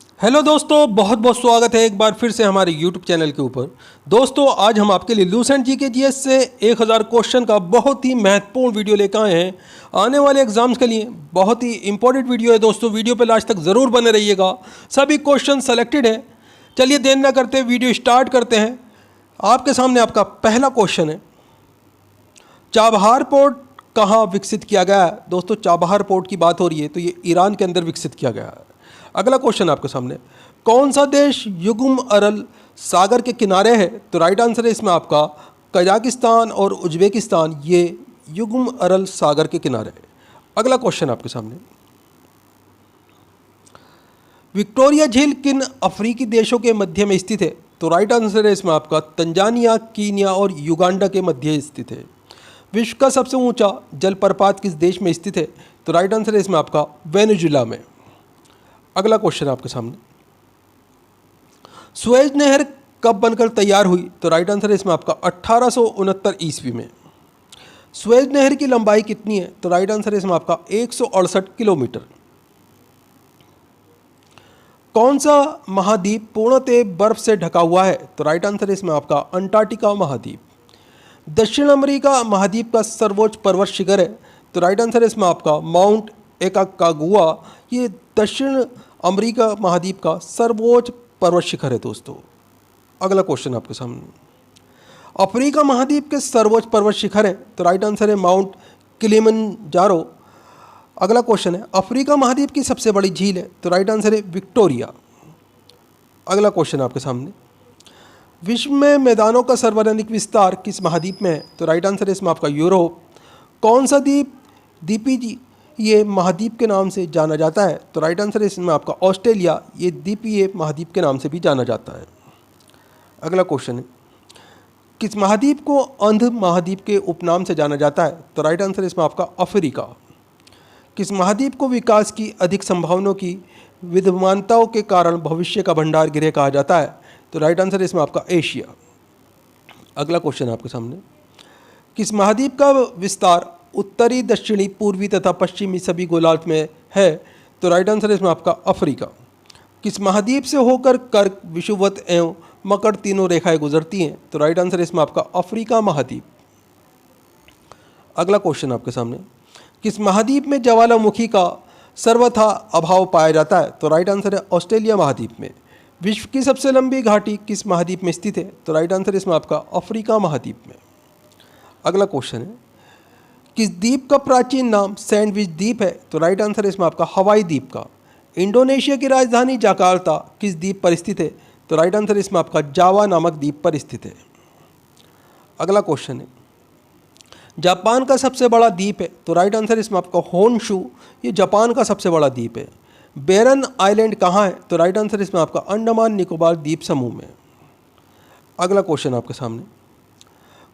Hello दोस्तों, बहुत बहुत स्वागत है एक बार फिर से हमारे यूट्यूब चैनल के ऊपर। दोस्तों, आज हम आपके लिए लूसेंट जी के जीएस से 1000 क्वेश्चन का बहुत ही महत्वपूर्ण वीडियो लेकर आए हैं आने वाले एग्जाम्स के लिए। बहुत ही इंपॉर्टेंट वीडियो है दोस्तों, वीडियो पे लास्ट तक ज़रूर बने रहिएगा। सभी क्वेश्चन सेलेक्टेड हैं। चलिए देर न करते वीडियो स्टार्ट करते हैं। आपके सामने आपका पहला क्वेश्चन है, चाबहार पोर्ट कहाँ विकसित किया गया है। दोस्तों, चाबहार पोर्ट की बात हो रही है तो ये ईरान के अंदर विकसित किया गया है। अगला क्वेश्चन आपके सामने, कौन सा देश युग्म अरल सागर के किनारे है। तो राइट आंसर है इसमें आपका कजाकिस्तान और उज्बेकिस्तान, ये युग्म अरल सागर के किनारे है। अगला क्वेश्चन आपके सामने, विक्टोरिया झील किन अफ्रीकी देशों के मध्य में स्थित है। तो राइट आंसर है इसमें आपका तंजानिया, कीनिया और युगांडा के मध्य स्थित है। विश्व का सबसे ऊंचा जलप्रपात किस देश में स्थित है। तो राइट आंसर है इसमें आपका वेनेजुला में। अगला क्वेश्चन आपके सामने, सुएज नहर कब बनकर तैयार हुई। तो राइट आंसर है इसमें आपका 1869 ईस्वी में। सुएज नहर की लंबाई कितनी है। तो राइट आंसर है इसमें आपका 168 किलोमीटर। कौन सा महाद्वीप पूर्णतः बर्फ से ढका हुआ है। तो राइट आंसर है इसमें आपका अंटार्कटिका महाद्वीप। दक्षिण अमेरिका महाद्वीप का सर्वोच्च पर्वत शिखर है। तो राइट आंसर है इसमें आपका माउंट एकाकागुआ, ये दक्षिण अमेरिका महाद्वीप का सर्वोच्च पर्वत शिखर है दोस्तों। अगला क्वेश्चन आपके सामने, अफ्रीका महाद्वीप के सर्वोच्च पर्वत शिखर है। तो राइट आंसर है माउंट किलिमंजारो। अगला क्वेश्चन है, अफ्रीका महाद्वीप की सबसे बड़ी झील है। तो राइट आंसर है विक्टोरिया। अगला क्वेश्चन आपके सामने, विश्व में मैदानों का सर्वाधिक विस्तार किस महाद्वीप में है। तो राइट आंसर है इसमें आपका यूरोप। कौन सा द्वीप द्वीपीय ये महाद्वीप के नाम से जाना जाता है। तो राइट आंसर है इसमें आपका ऑस्ट्रेलिया, ये द्वीपीय महाद्वीप के नाम से भी जाना जाता है। अगला क्वेश्चन है, किस महाद्वीप को अंध महाद्वीप के उपनाम से जाना जाता है। तो राइट आंसर है इसमें आपका अफ्रीका। किस महाद्वीप को विकास की अधिक संभावनाओं की विद्यमानताओं के कारण भविष्य का भंडार गृह कहा जाता है। तो राइट आंसर है इसमें आपका एशिया। अगला क्वेश्चन आपके सामने, किस महाद्वीप का विस्तार उत्तरी, दक्षिणी, पूर्वी तथा पश्चिमी सभी गोलार्ध में है। तो राइट आंसर है इसमें आपका अफ्रीका। किस महाद्वीप से होकर कर्क, विषुवत एवं मकर तीनों रेखाएं गुजरती हैं। तो राइट आंसर है इसमें आपका अफ्रीका महाद्वीप। अगला क्वेश्चन आपके सामने, किस महाद्वीप में ज्वालामुखी का सर्वथा अभाव पाया जाता है। तो राइट आंसर है ऑस्ट्रेलिया महाद्वीप में। विश्व की सबसे लंबी घाटी किस महाद्वीप में स्थित है। तो राइट आंसर इसमें आपका अफ्रीका महाद्वीप में। अगला क्वेश्चन है, किस द्वीप का प्राचीन नाम सैंडविच द्वीप है। तो राइट आंसर है इसमें आपका हवाई द्वीप का। इंडोनेशिया की राजधानी जकार्ता किस द्वीप पर स्थित है। तो राइट आंसर इसमें आपका जावा नामक द्वीप पर स्थित है। अगला क्वेश्चन है, जापान का सबसे बड़ा द्वीप है। तो राइट आंसर इसमें आपका होनशू, ये जापान का सबसे बड़ा द्वीप है। बेरन आइलैंड कहाँ है। तो राइट आंसर इसमें आपका अंडमान निकोबार द्वीप समूह में। अगला क्वेश्चन आपके सामने,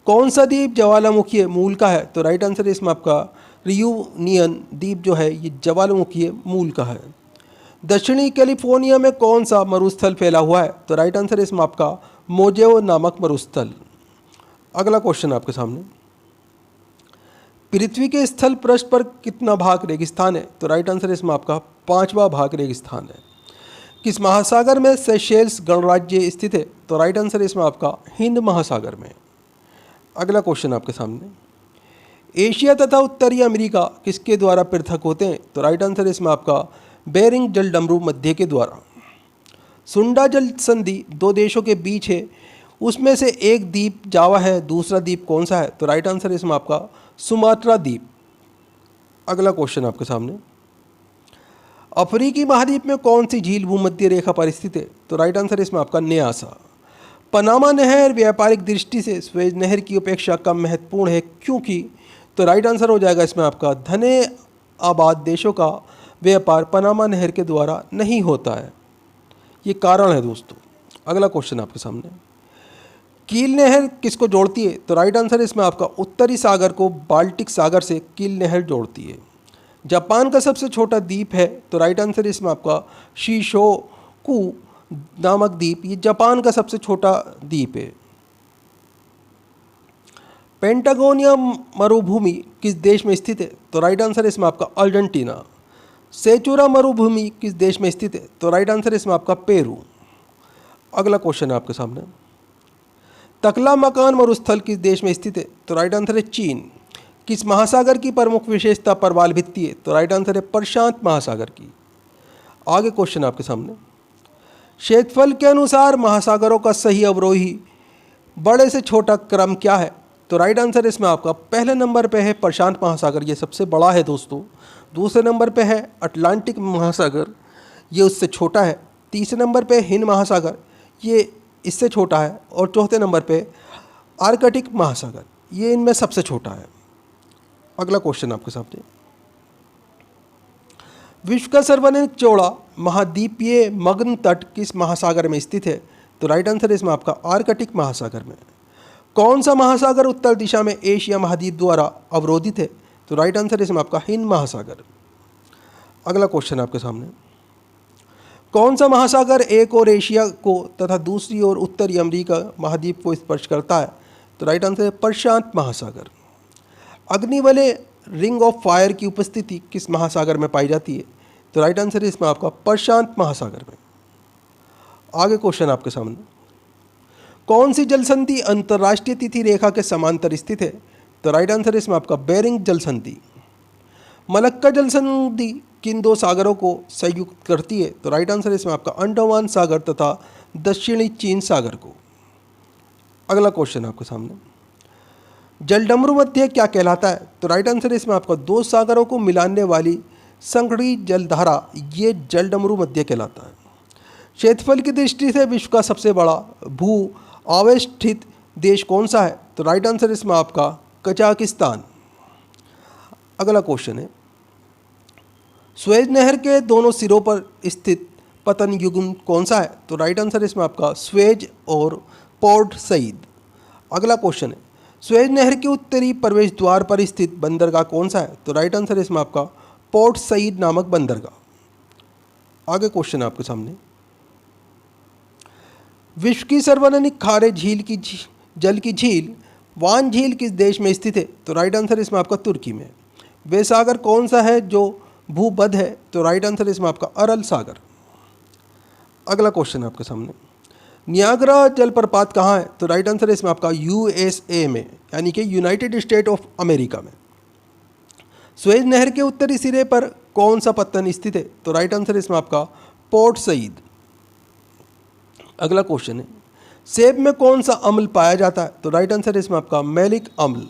कौन सा द्वीप ज्वालामुखी मूल का है। तो राइट आंसर इसमें आपका रियूनियन द्वीप जो है ये ज्वालामुखी मूल का है। दक्षिणी कैलिफोर्निया में कौन सा मरुस्थल फैला हुआ है। तो राइट आंसर इसमें आपका मोजेओ नामक मरुस्थल। अगला क्वेश्चन आपके सामने, पृथ्वी के स्थल पृष्ठ पर कितना भाग रेगिस्तान है। तो राइट आंसर इसमें आपका 5वां भाग रेगिस्तान है। किस महासागर में सेशेल्स गणराज्य स्थित है। तो राइट आंसर इसमें आपका हिंद महासागर में। अगला क्वेश्चन आपके सामने, एशिया तथा उत्तरी अमेरिका किसके द्वारा पृथक होते हैं। तो राइट आंसर इसमें आपका बेरिंग जलडमरू मध्य के द्वारा। सुंडा जल संधि दो देशों के बीच है, उसमें से एक द्वीप जावा है, दूसरा द्वीप कौन सा है। तो राइट आंसर इसमें आपका सुमात्रा द्वीप। अगला क्वेश्चन आपके सामने, अफ्रीकी महाद्वीप में कौन सी झील भूमध्य रेखा पर स्थित है। तो राइट आंसर इसमें आपका न्यासा। पनामा नहर व्यापारिक दृष्टि से सुएज नहर की अपेक्षा कम महत्वपूर्ण है क्योंकि। तो राइट आंसर हो जाएगा इसमें आपका धने आबाद देशों का व्यापार पनामा नहर के द्वारा नहीं होता है, ये कारण है दोस्तों। अगला क्वेश्चन आपके सामने, कील नहर किसको जोड़ती है। तो राइट आंसर इसमें आपका उत्तरी सागर को बाल्टिक सागर से कील नहर जोड़ती है। जापान का सबसे छोटा द्वीप है। तो राइट आंसर इसमें आपका शीशोकू नामक द्वीप, ये जापान का सबसे छोटा द्वीप है। पेंटागोनिया मरुभूमि किस देश में स्थित है। तो राइट आंसर इसमें आपका अर्जेंटीना। सेचुरा मरुभूमि किस देश में स्थित है? तो राइट आंसर है इसमें आपका पेरू। अगला क्वेश्चन है आपके सामने, तकला मकान मरुस्थल किस देश में स्थित है? तो राइट आंसर है चीन। किस महासागर की प्रमुख विशेषता परवाल भित्ति है? तो राइट आंसर है प्रशांत महासागर की। आगे क्वेश्चन आपके सामने, क्षेत्रफल के अनुसार महासागरों का सही अवरोही बड़े से छोटा क्रम क्या है? तो राइट आंसर इसमें आपका पहले नंबर पे है प्रशांत महासागर, ये सबसे बड़ा है दोस्तों। दूसरे नंबर पे है अटलांटिक महासागर, ये उससे छोटा है। तीसरे नंबर पे हिंद महासागर, ये इससे छोटा है। और चौथे नंबर पे आर्कटिक महासागर, ये इनमें सबसे छोटा है। अगला क्वेश्चन आपके सामने, विश्व का सर्वाधिक चौड़ा महाद्वीपीय मग्न तट किस महासागर में स्थित है? तो राइट आंसर इसमें आपका आर्कटिक महासागर में। कौन सा महासागर उत्तर दिशा में एशिया महाद्वीप द्वारा अवरोधित है? तो राइट आंसर इसमें आपका हिंद महासागर। अगला क्वेश्चन आपके सामने, कौन सा महासागर एक और एशिया को तथा दूसरी ओर उत्तरी अमेरिका महाद्वीप को स्पर्श करता है? तो राइट आंसर है प्रशांत महासागर। अग्निवलय रिंग ऑफ फायर की उपस्थिति किस महासागर में पाई जाती है? तो राइट आंसर है इसमें आपका प्रशांत महासागर में। आगे क्वेश्चन आपके सामने, कौन सी जल संधि अंतर्राष्ट्रीय तिथि रेखा के समांतर स्थित है? तो राइट आंसर है इसमें आपका बेरिंग जल संधि। मलक्का जल संधि किन दो सागरों को संयुक्त करती है? तो राइट आंसर है इसमें आपका अंडमान सागर तथा दक्षिणी चीन सागर को। अगला क्वेश्चन आपके सामने, जलडमरू मध्य क्या कहलाता है? तो राइट आंसर है इसमें आपका दो सागरों को मिलाने वाली संघड़ी जलधारा, ये जलडमरू मध्य कहलाता है। क्षेत्रफल की दृष्टि से विश्व का सबसे बड़ा भू अवस्थित देश कौन सा है? तो राइट आंसर इसमें आपका कजाकिस्तान। अगला क्वेश्चन है, स्वेज नहर के दोनों सिरों पर स्थित पतन युग्म कौन सा है? तो राइट आंसर इसमें आपका स्वेज और पोर्ट सईद। अगला क्वेश्चन है, स्वेज नहर के उत्तरी प्रवेश द्वार पर स्थित बंदरगाह कौन सा है? तो राइट आंसर इसमें आपका पोर्ट सईद नामक बंदरगाह। आगे क्वेश्चन आपके सामने, विश्व की सर्वाधिक खारे झील की जल की झील वान झील किस देश में स्थित है? तो राइट आंसर इसमें आपका तुर्की में। वे सागर कौन सा है जो भूबद्ध है? तो राइट आंसर इसमें आपका अरल सागर। अगला क्वेश्चन आपके सामने, नियाग्रा जलप्रपात कहाँ है? तो राइट आंसर इसमें आपका यूएसए में, यानी कि यूनाइटेड स्टेट ऑफ अमेरिका में। स्वेज नहर के उत्तरी सिरे पर कौन सा पत्तन स्थित है? तो राइट आंसर इसमें आपका पोर्ट सईद। अगला क्वेश्चन है, सेब में कौन सा अम्ल पाया जाता है? तो राइट आंसर इसमें आपका मैलिक अम्ल।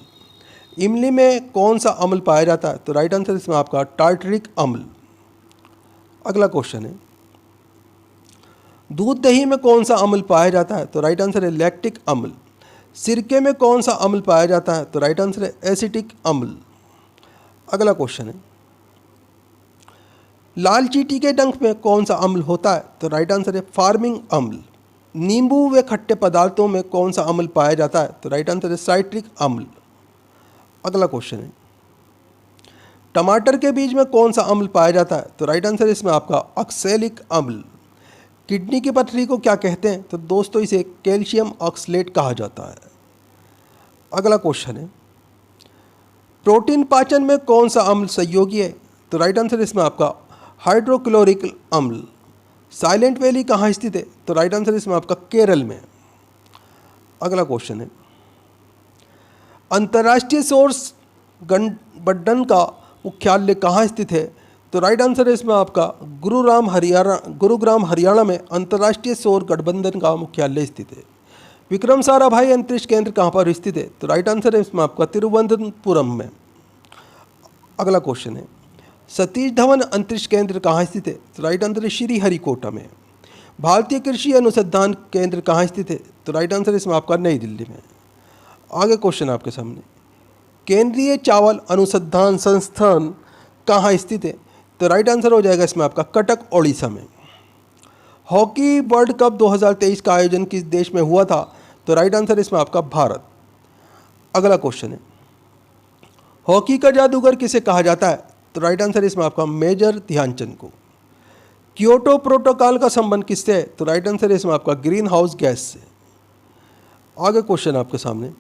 इमली में कौन सा अम्ल पाया जाता है? तो राइट आंसर इसमें आपका टार्टरिक अम्ल। अगला क्वेश्चन है, दूध दही में कौन सा अम्ल पाया जाता है? तो राइट आंसर है लैक्टिक अम्ल। सिरके में कौन सा अम्ल पाया जाता है? तो राइट आंसर है एसिटिक अम्ल। अगला क्वेश्चन है, लाल चींटी के डंक में कौन सा अम्ल होता है? तो राइट आंसर है फार्मिंग अम्ल। नींबू व खट्टे पदार्थों में कौन सा अम्ल पाया जाता है? तो राइट आंसर है साइट्रिक अम्ल। अगला क्वेश्चन है, टमाटर के बीज में कौन सा अम्ल पाया जाता है? तो राइट आंसर इसमें आपका ऑक्सैलिक अम्ल। किडनी की पथरी को क्या कहते हैं? तो दोस्तों इसे कैल्शियम ऑक्सलेट कहा जाता है। अगला क्वेश्चन है, प्रोटीन पाचन में कौन सा अम्ल सहयोगी है? तो राइट आंसर इसमें आपका हाइड्रोक्लोरिक अम्ल। साइलेंट वैली कहाँ स्थित है? तो राइट आंसर इसमें आपका केरल में। अगला क्वेश्चन है, अंतर्राष्ट्रीय सौर गठबंधन का मुख्यालय कहाँ स्थित है? तो राइट आंसर है इसमें आपका गुरुग्राम हरियाणा में अंतर्राष्ट्रीय सौर गठबंधन का मुख्यालय स्थित है। विक्रम साराभाई अंतरिक्ष केंद्र कहाँ पर स्थित है? तो राइट आंसर है इसमें आपका तिरुवनंतपुरम में। अगला क्वेश्चन है, सतीश धवन अंतरिक्ष केंद्र कहाँ स्थित है? तो राइट आंसर है श्रीहरिकोटा में। भारतीय कृषि अनुसंधान केंद्र कहाँ स्थित है? तो राइट आंसर इसमें आपका नई दिल्ली में। आगे क्वेश्चन आपके सामने, केंद्रीय चावल अनुसंधान संस्थान कहाँ स्थित है? तो राइट आंसर हो जाएगा इसमें आपका कटक ओडिशा में। हॉकी वर्ल्ड कप 2023 का आयोजन किस देश में हुआ था? तो राइट आंसर इसमें आपका भारत। अगला क्वेश्चन है, हॉकी का जादूगर किसे कहा जाता है? तो राइट आंसर इसमें आपका मेजर ध्यानचंद को। क्योटो प्रोटोकॉल का संबंध किससे है? तो राइट आंसर इसमें आपका ग्रीन हाउस गैस से। आगे क्वेश्चन आपके सामने,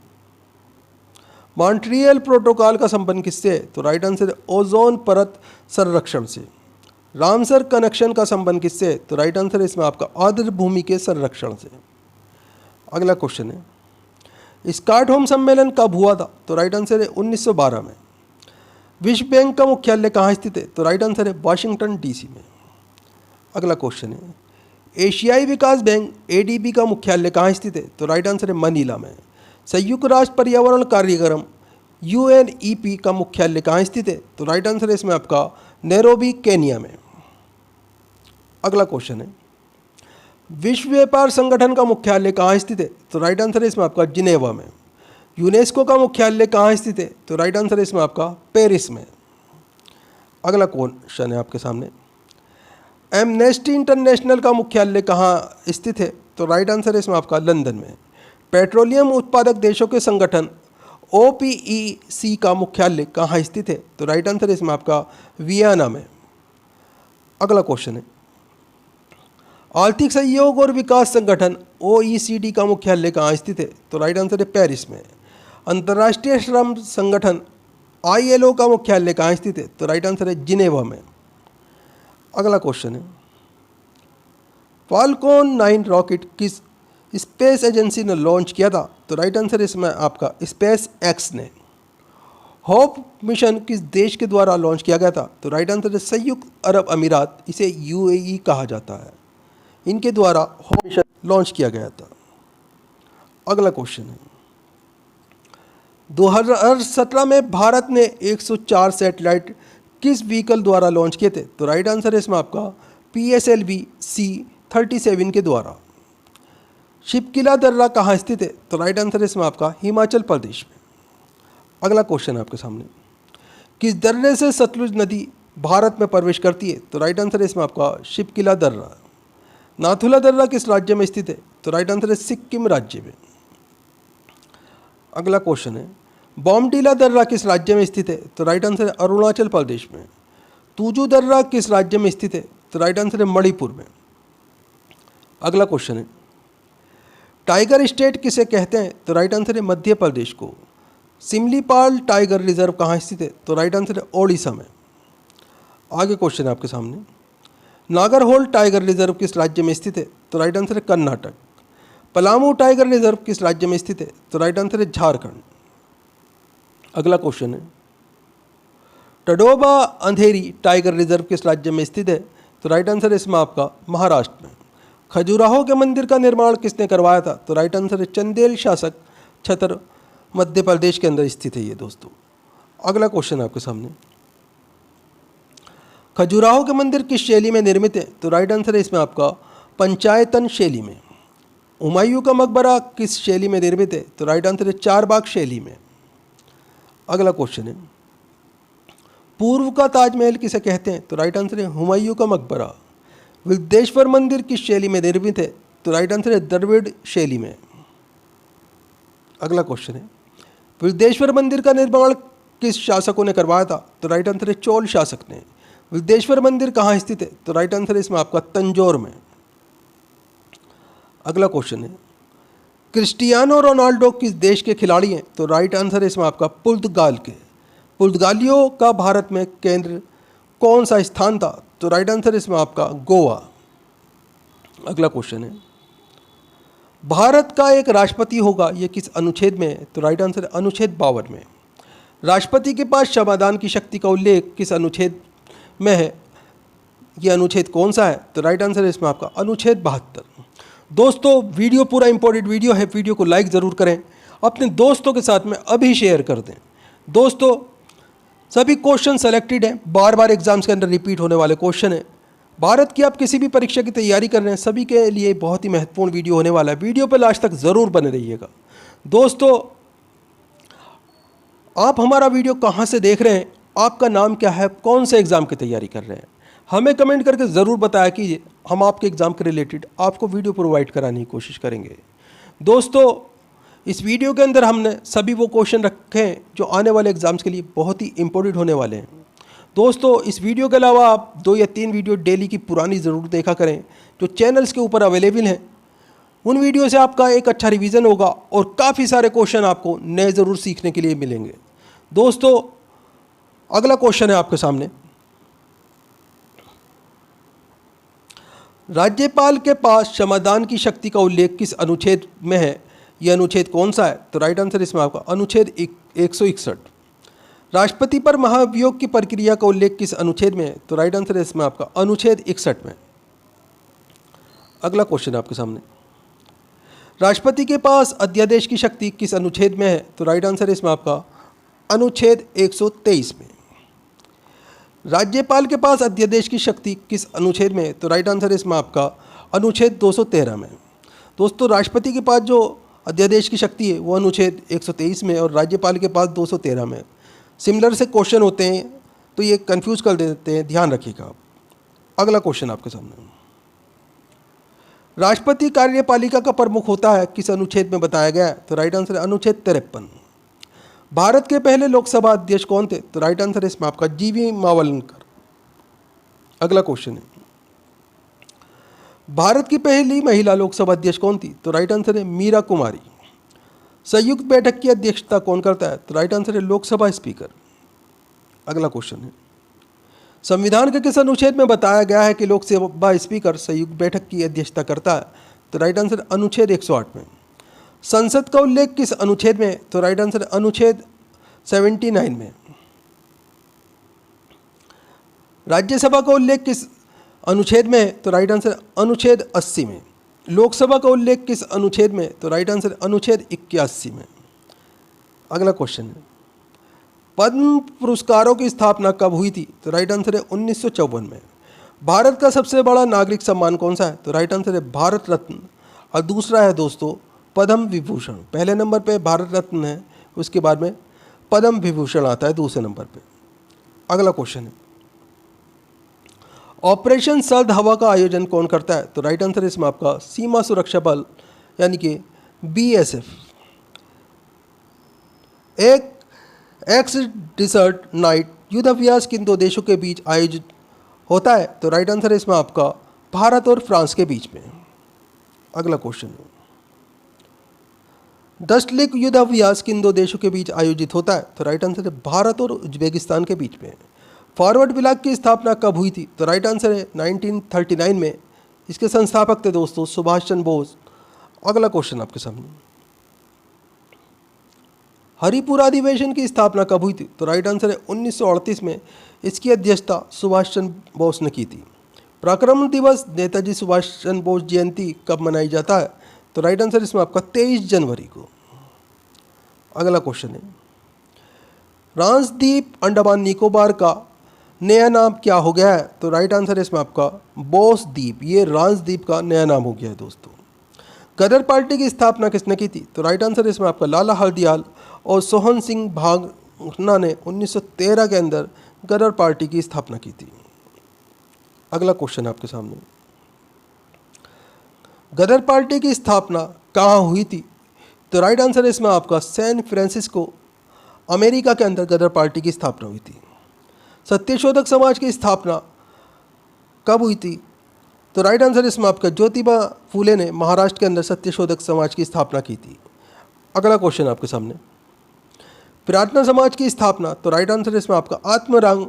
मॉन्ट्रियल प्रोटोकॉल का संबंध किससे है? तो राइट आंसर है ओजोन परत संरक्षण से। रामसर कनेक्शन का संबंध किससे है? तो राइट आंसर है इसमें आपका आर्द्र भूमि के संरक्षण से। अगला क्वेश्चन है स्टॉकहोम सम्मेलन कब हुआ था? तो राइट आंसर है 1912 में। विश्व बैंक का मुख्यालय कहाँ स्थित है? तो राइट आंसर है वाशिंगटन डीसी में। अगला क्वेश्चन है एशियाई विकास बैंक एडीबी का मुख्यालय कहाँ स्थित है? तो राइट आंसर है मनीला में। संयुक्त राष्ट्र पर्यावरण कार्यक्रम यूएनईपी का मुख्यालय कहाँ स्थित है? तो राइट आंसर है इसमें आपका नैरोबी केनिया में। अगला क्वेश्चन है विश्व व्यापार संगठन का मुख्यालय कहाँ स्थित है? तो राइट आंसर है इसमें आपका जिनेवा में। यूनेस्को का मुख्यालय कहाँ स्थित है? तो राइट आंसर है इसमें आपका पेरिस में। अगला क्वेश्चन है आपके सामने एमनेस्टी इंटरनेशनल का मुख्यालय कहाँ स्थित है? तो राइट आंसर है इसमें आपका लंदन में। पेट्रोलियम उत्पादक देशों के संगठन ओपीईसी का मुख्यालय कहाँ स्थित है? तो राइट आंसर है इसमें आपका वियना में। अगला क्वेश्चन है आर्थिक सहयोग और विकास संगठन ओईसीडी का मुख्यालय कहाँ स्थित है? तो राइट आंसर है पेरिस में। अंतर्राष्ट्रीय श्रम संगठन आईएलओ का मुख्यालय कहाँ स्थित है? तो राइट आंसर है जिनेवा में। अगला क्वेश्चन है फाल्कन 9 रॉकेट किस स्पेस एजेंसी ने लॉन्च किया था? तो राइट आंसर है इसमें आपका स्पेस एक्स ने। होप मिशन किस देश के द्वारा लॉन्च किया गया था? तो राइट आंसर है संयुक्त अरब अमीरात, इसे यूएई कहा जाता है, इनके द्वारा होप मिशन लॉन्च किया गया था। अगला क्वेश्चन है 2017 में भारत ने 104 सैटेलाइट किस व्हीकल द्वारा लॉन्च किए थे? तो राइट आंसर है इसमें आपका PSLV C-37 के द्वारा। शिपकिला दर्रा कहाँ स्थित है? तो राइट आंसर है इसमें आपका हिमाचल प्रदेश में। अगला क्वेश्चन है आपके सामने किस दर्रे से सतलुज नदी भारत में प्रवेश करती है? तो राइट आंसर है इसमें आपका शिपकिला दर्रा। नाथुला दर्रा किस राज्य में स्थित है? तो राइट आंसर है सिक्किम राज्य में। अगला क्वेश्चन है बॉमडीला दर्रा किस राज्य में स्थित है? तो राइट आंसर है अरुणाचल प्रदेश में। तुजू दर्रा किस राज्य में स्थित है? तो राइट आंसर है मणिपुर में। अगला क्वेश्चन है टाइगर स्टेट किसे कहते हैं? तो राइट आंसर है मध्य प्रदेश को। सिमलीपाल टाइगर रिजर्व कहाँ स्थित है? तो राइट आंसर है ओडिशा में। आगे क्वेश्चन है आपके सामने नागरहोल टाइगर रिजर्व किस राज्य में स्थित है? तो राइट आंसर है कर्नाटक। पलामू टाइगर रिजर्व किस राज्य में स्थित है? तो राइट आंसर है झारखंड। अगला क्वेश्चन है टडोबा अंधेरी टाइगर रिजर्व किस राज्य में स्थित है? तो राइट आंसर है इसमें आपका महाराष्ट्र में। खजुराहो के मंदिर का निर्माण किसने करवाया था? तो राइट आंसर है चंदेल शासक छतर, मध्य प्रदेश के अंदर स्थित है ये दोस्तों। अगला क्वेश्चन है आपके सामने खजुराहो के मंदिर किस शैली में निर्मित है? तो राइट आंसर है इसमें आपका पंचायतन शैली में। हुमायूं का मकबरा किस शैली में निर्मित है? तो राइट आंसर है चारबाग शैली में। अगला क्वेश्चन है पूर्व का ताजमहल किसे कहते हैं? तो राइट आंसर है हुमायूं का मकबरा। विदेश्वर मंदिर किस शैली में निर्मित है? तो राइट आंसर है द्रविड़ शैली में। अगला क्वेश्चन है विदेश्वर मंदिर का निर्माण किस शासकों ने करवाया था? तो राइट आंसर है चोल शासक ने। विदेश्वर मंदिर कहाँ स्थित है? तो राइट आंसर है इसमें आपका तंजौर में। अगला क्वेश्चन है क्रिस्टियानो रोनाल्डो किस देश के खिलाड़ी हैं? तो राइट आंसर है इसमें आपका पुर्तगाल के। पुर्तगालियों का भारत में केंद्र कौन सा स्थान था? तो राइट आंसर है इसमें आपका गोवा। अगला क्वेश्चन है भारत का एक राष्ट्रपति होगा, ये किस अनुच्छेद में है? तो राइट आंसर है अनुच्छेद 52 में। राष्ट्रपति के पास क्षमादान की शक्ति का उल्लेख किस अनुच्छेद में है? ये अनुच्छेद कौन सा है? तो राइट आंसर है इसमें आपका अनुच्छेद 72। दोस्तों वीडियो पूरा इंपॉर्टेंट वीडियो है, वीडियो को लाइक ज़रूर करें, अपने दोस्तों के साथ में अभी शेयर कर दें। दोस्तों सभी क्वेश्चन सेलेक्टेड हैं, बार बार एग्जाम्स के अंदर रिपीट होने वाले क्वेश्चन हैं। भारत की आप किसी भी परीक्षा की तैयारी कर रहे हैं, सभी के लिए बहुत ही महत्वपूर्ण वीडियो होने वाला है। वीडियो पर लास्ट तक ज़रूर बने रहिएगा। दोस्तों आप हमारा वीडियो कहाँ से देख रहे हैं, आपका नाम क्या है, कौन से एग्ज़ाम की तैयारी कर रहे हैं, हमें कमेंट करके ज़रूर बताया कीजिए। हम आपके एग्ज़ाम के रिलेटेड आपको वीडियो प्रोवाइड कराने की कोशिश करेंगे। दोस्तों इस वीडियो के अंदर हमने सभी वो क्वेश्चन रखे हैं जो आने वाले एग्ज़ाम्स के लिए बहुत ही इंपॉर्टेंट होने वाले हैं। दोस्तों इस वीडियो के अलावा आप 2 या 3 वीडियो डेली की पुरानी ज़रूर देखा करें जो चैनल्स के ऊपर अवेलेबल हैं। उन वीडियो से आपका एक अच्छा रिवीजन होगा और काफ़ी सारे क्वेश्चन आपको नए ज़रूर सीखने के लिए मिलेंगे। दोस्तों अगला क्वेश्चन है आपके सामने राज्यपाल के पास क्षमादान की शक्ति का उल्लेख किस अनुच्छेद में है? यह अनुच्छेद कौन सा है? तो राइट आंसर इसमें आपका अनुच्छेद 161। राष्ट्रपति पर महाभियोग की प्रक्रिया का उल्लेख किस अनुच्छेद में है? तो राइट आंसर है इसमें आपका अनुच्छेद 61 में। अगला क्वेश्चन आपके सामने, राष्ट्रपति के पास अध्यादेश की शक्ति किस अनुच्छेद में है? तो राइट आंसर है इसमें आपका अनुच्छेद 123 में। राज्यपाल के पास अध्यादेश की शक्ति किस अनुच्छेद में है? तो राइट आंसर है इसमें आपका अनुच्छेद 213 में। दोस्तों, राष्ट्रपति के पास जो अध्यादेश की शक्ति है वो अनुच्छेद 123 में और राज्यपाल के पास 213 में। सिमिलर से क्वेश्चन होते हैं तो ये कंफ्यूज कर देते हैं, ध्यान रखिएगा आप। अगला क्वेश्चन आपके सामने, राष्ट्रपति कार्यपालिका का प्रमुख होता है किस अनुच्छेद में बताया गया है? तो राइट आंसर है अनुच्छेद 53। भारत के पहले लोकसभा अध्यक्ष कौन थे? तो राइट आंसर है इसमें आपका जीवी मावलंकर। अगला क्वेश्चन है, भारत की पहली महिला लोकसभा अध्यक्ष कौन थी? तो राइट आंसर है मीरा कुमारी। संयुक्त बैठक की अध्यक्षता कौन करता है? तो राइट आंसर है लोकसभा स्पीकर। अगला क्वेश्चन है, संविधान के किस अनुच्छेद में बताया गया है कि लोकसभा स्पीकर संयुक्त बैठक की अध्यक्षता करता है? तो राइट आंसर अनुच्छेद 108 में। संसद का उल्लेख किस अनुच्छेद में? तो राइट आंसर अनुच्छेद 79 में। राज्यसभा का उल्लेख किस अनुच्छेद में है? तो राइट आंसर अनुच्छेद 80 में। लोकसभा का उल्लेख किस अनुच्छेद में? तो राइट आंसर अनुच्छेद 81 में। अगला क्वेश्चन है, पद्म पुरस्कारों की स्थापना कब हुई थी? तो राइट आंसर है 1954 में। भारत का सबसे बड़ा नागरिक सम्मान कौन सा है? तो राइट आंसर है भारत रत्न और दूसरा है दोस्तों पद्म विभूषण। पहले नंबर पे भारत रत्न है, उसके बाद में पद्म विभूषण आता है दूसरे नंबर पे। अगला क्वेश्चन है, ऑपरेशन सर्द हवा का आयोजन कौन करता है? तो राइट आंसर है इसमें आपका सीमा सुरक्षा बल यानी कि BSF। एक एक्स डिसर्ट नाइट युद्धाभ्यास किन दो देशों के बीच आयोजित होता है? तो राइट आंसर है इसमें आपका भारत और फ्रांस के बीच में। अगला क्वेश्चन है, डस्टलिक युद्धाभ्यास किन दो देशों के बीच आयोजित होता है? तो राइट आंसर है भारत और उज्बेकिस्तान के बीच में। फॉरवर्ड ब्लॉक की स्थापना कब हुई थी? तो राइट आंसर है 1939 में। इसके संस्थापक थे दोस्तों सुभाष चंद्र बोस। अगला क्वेश्चन आपके सामने, हरिपुर अधिवेशन की स्थापना कब हुई थी? तो राइट आंसर है 1938 में। इसकी अध्यक्षता सुभाष चंद्र बोस ने की थी। पराक्रम दिवस नेताजी सुभाष चंद्र बोस जयंती कब मनाई जाता है? तो राइट आंसर इसमें आपका 23 जनवरी को। अगला क्वेश्चन है, फ्रांस द्वीप अंडमान निकोबार का नया नाम क्या हो गया है? तो राइट आंसर है इसमें आपका बोस द्वीप। ये फ्रांस द्वीप का नया नाम हो गया है दोस्तों। गदर पार्टी की स्थापना किसने की थी? तो राइट आंसर इसमें आपका लाला हरदयाल और सोहन सिंह भागना ने 1913 के अंदर गदर पार्टी की स्थापना की थी। अगला क्वेश्चन आपके सामने, गदर पार्टी की स्थापना कहाँ हुई थी? तो राइट आंसर इसमें आपका सैन फ्रांसिस्को अमेरिका के अंदर गदर पार्टी की स्थापना हुई थी। सत्यशोधक समाज की स्थापना कब हुई थी? तो राइट आंसर इसमें आपका ज्योतिबा फूले ने महाराष्ट्र के अंदर सत्यशोधक समाज की स्थापना की थी। अगला क्वेश्चन आपके सामने, प्रार्थना समाज की स्थापना? तो राइट आंसर इसमें आपका आत्मरंग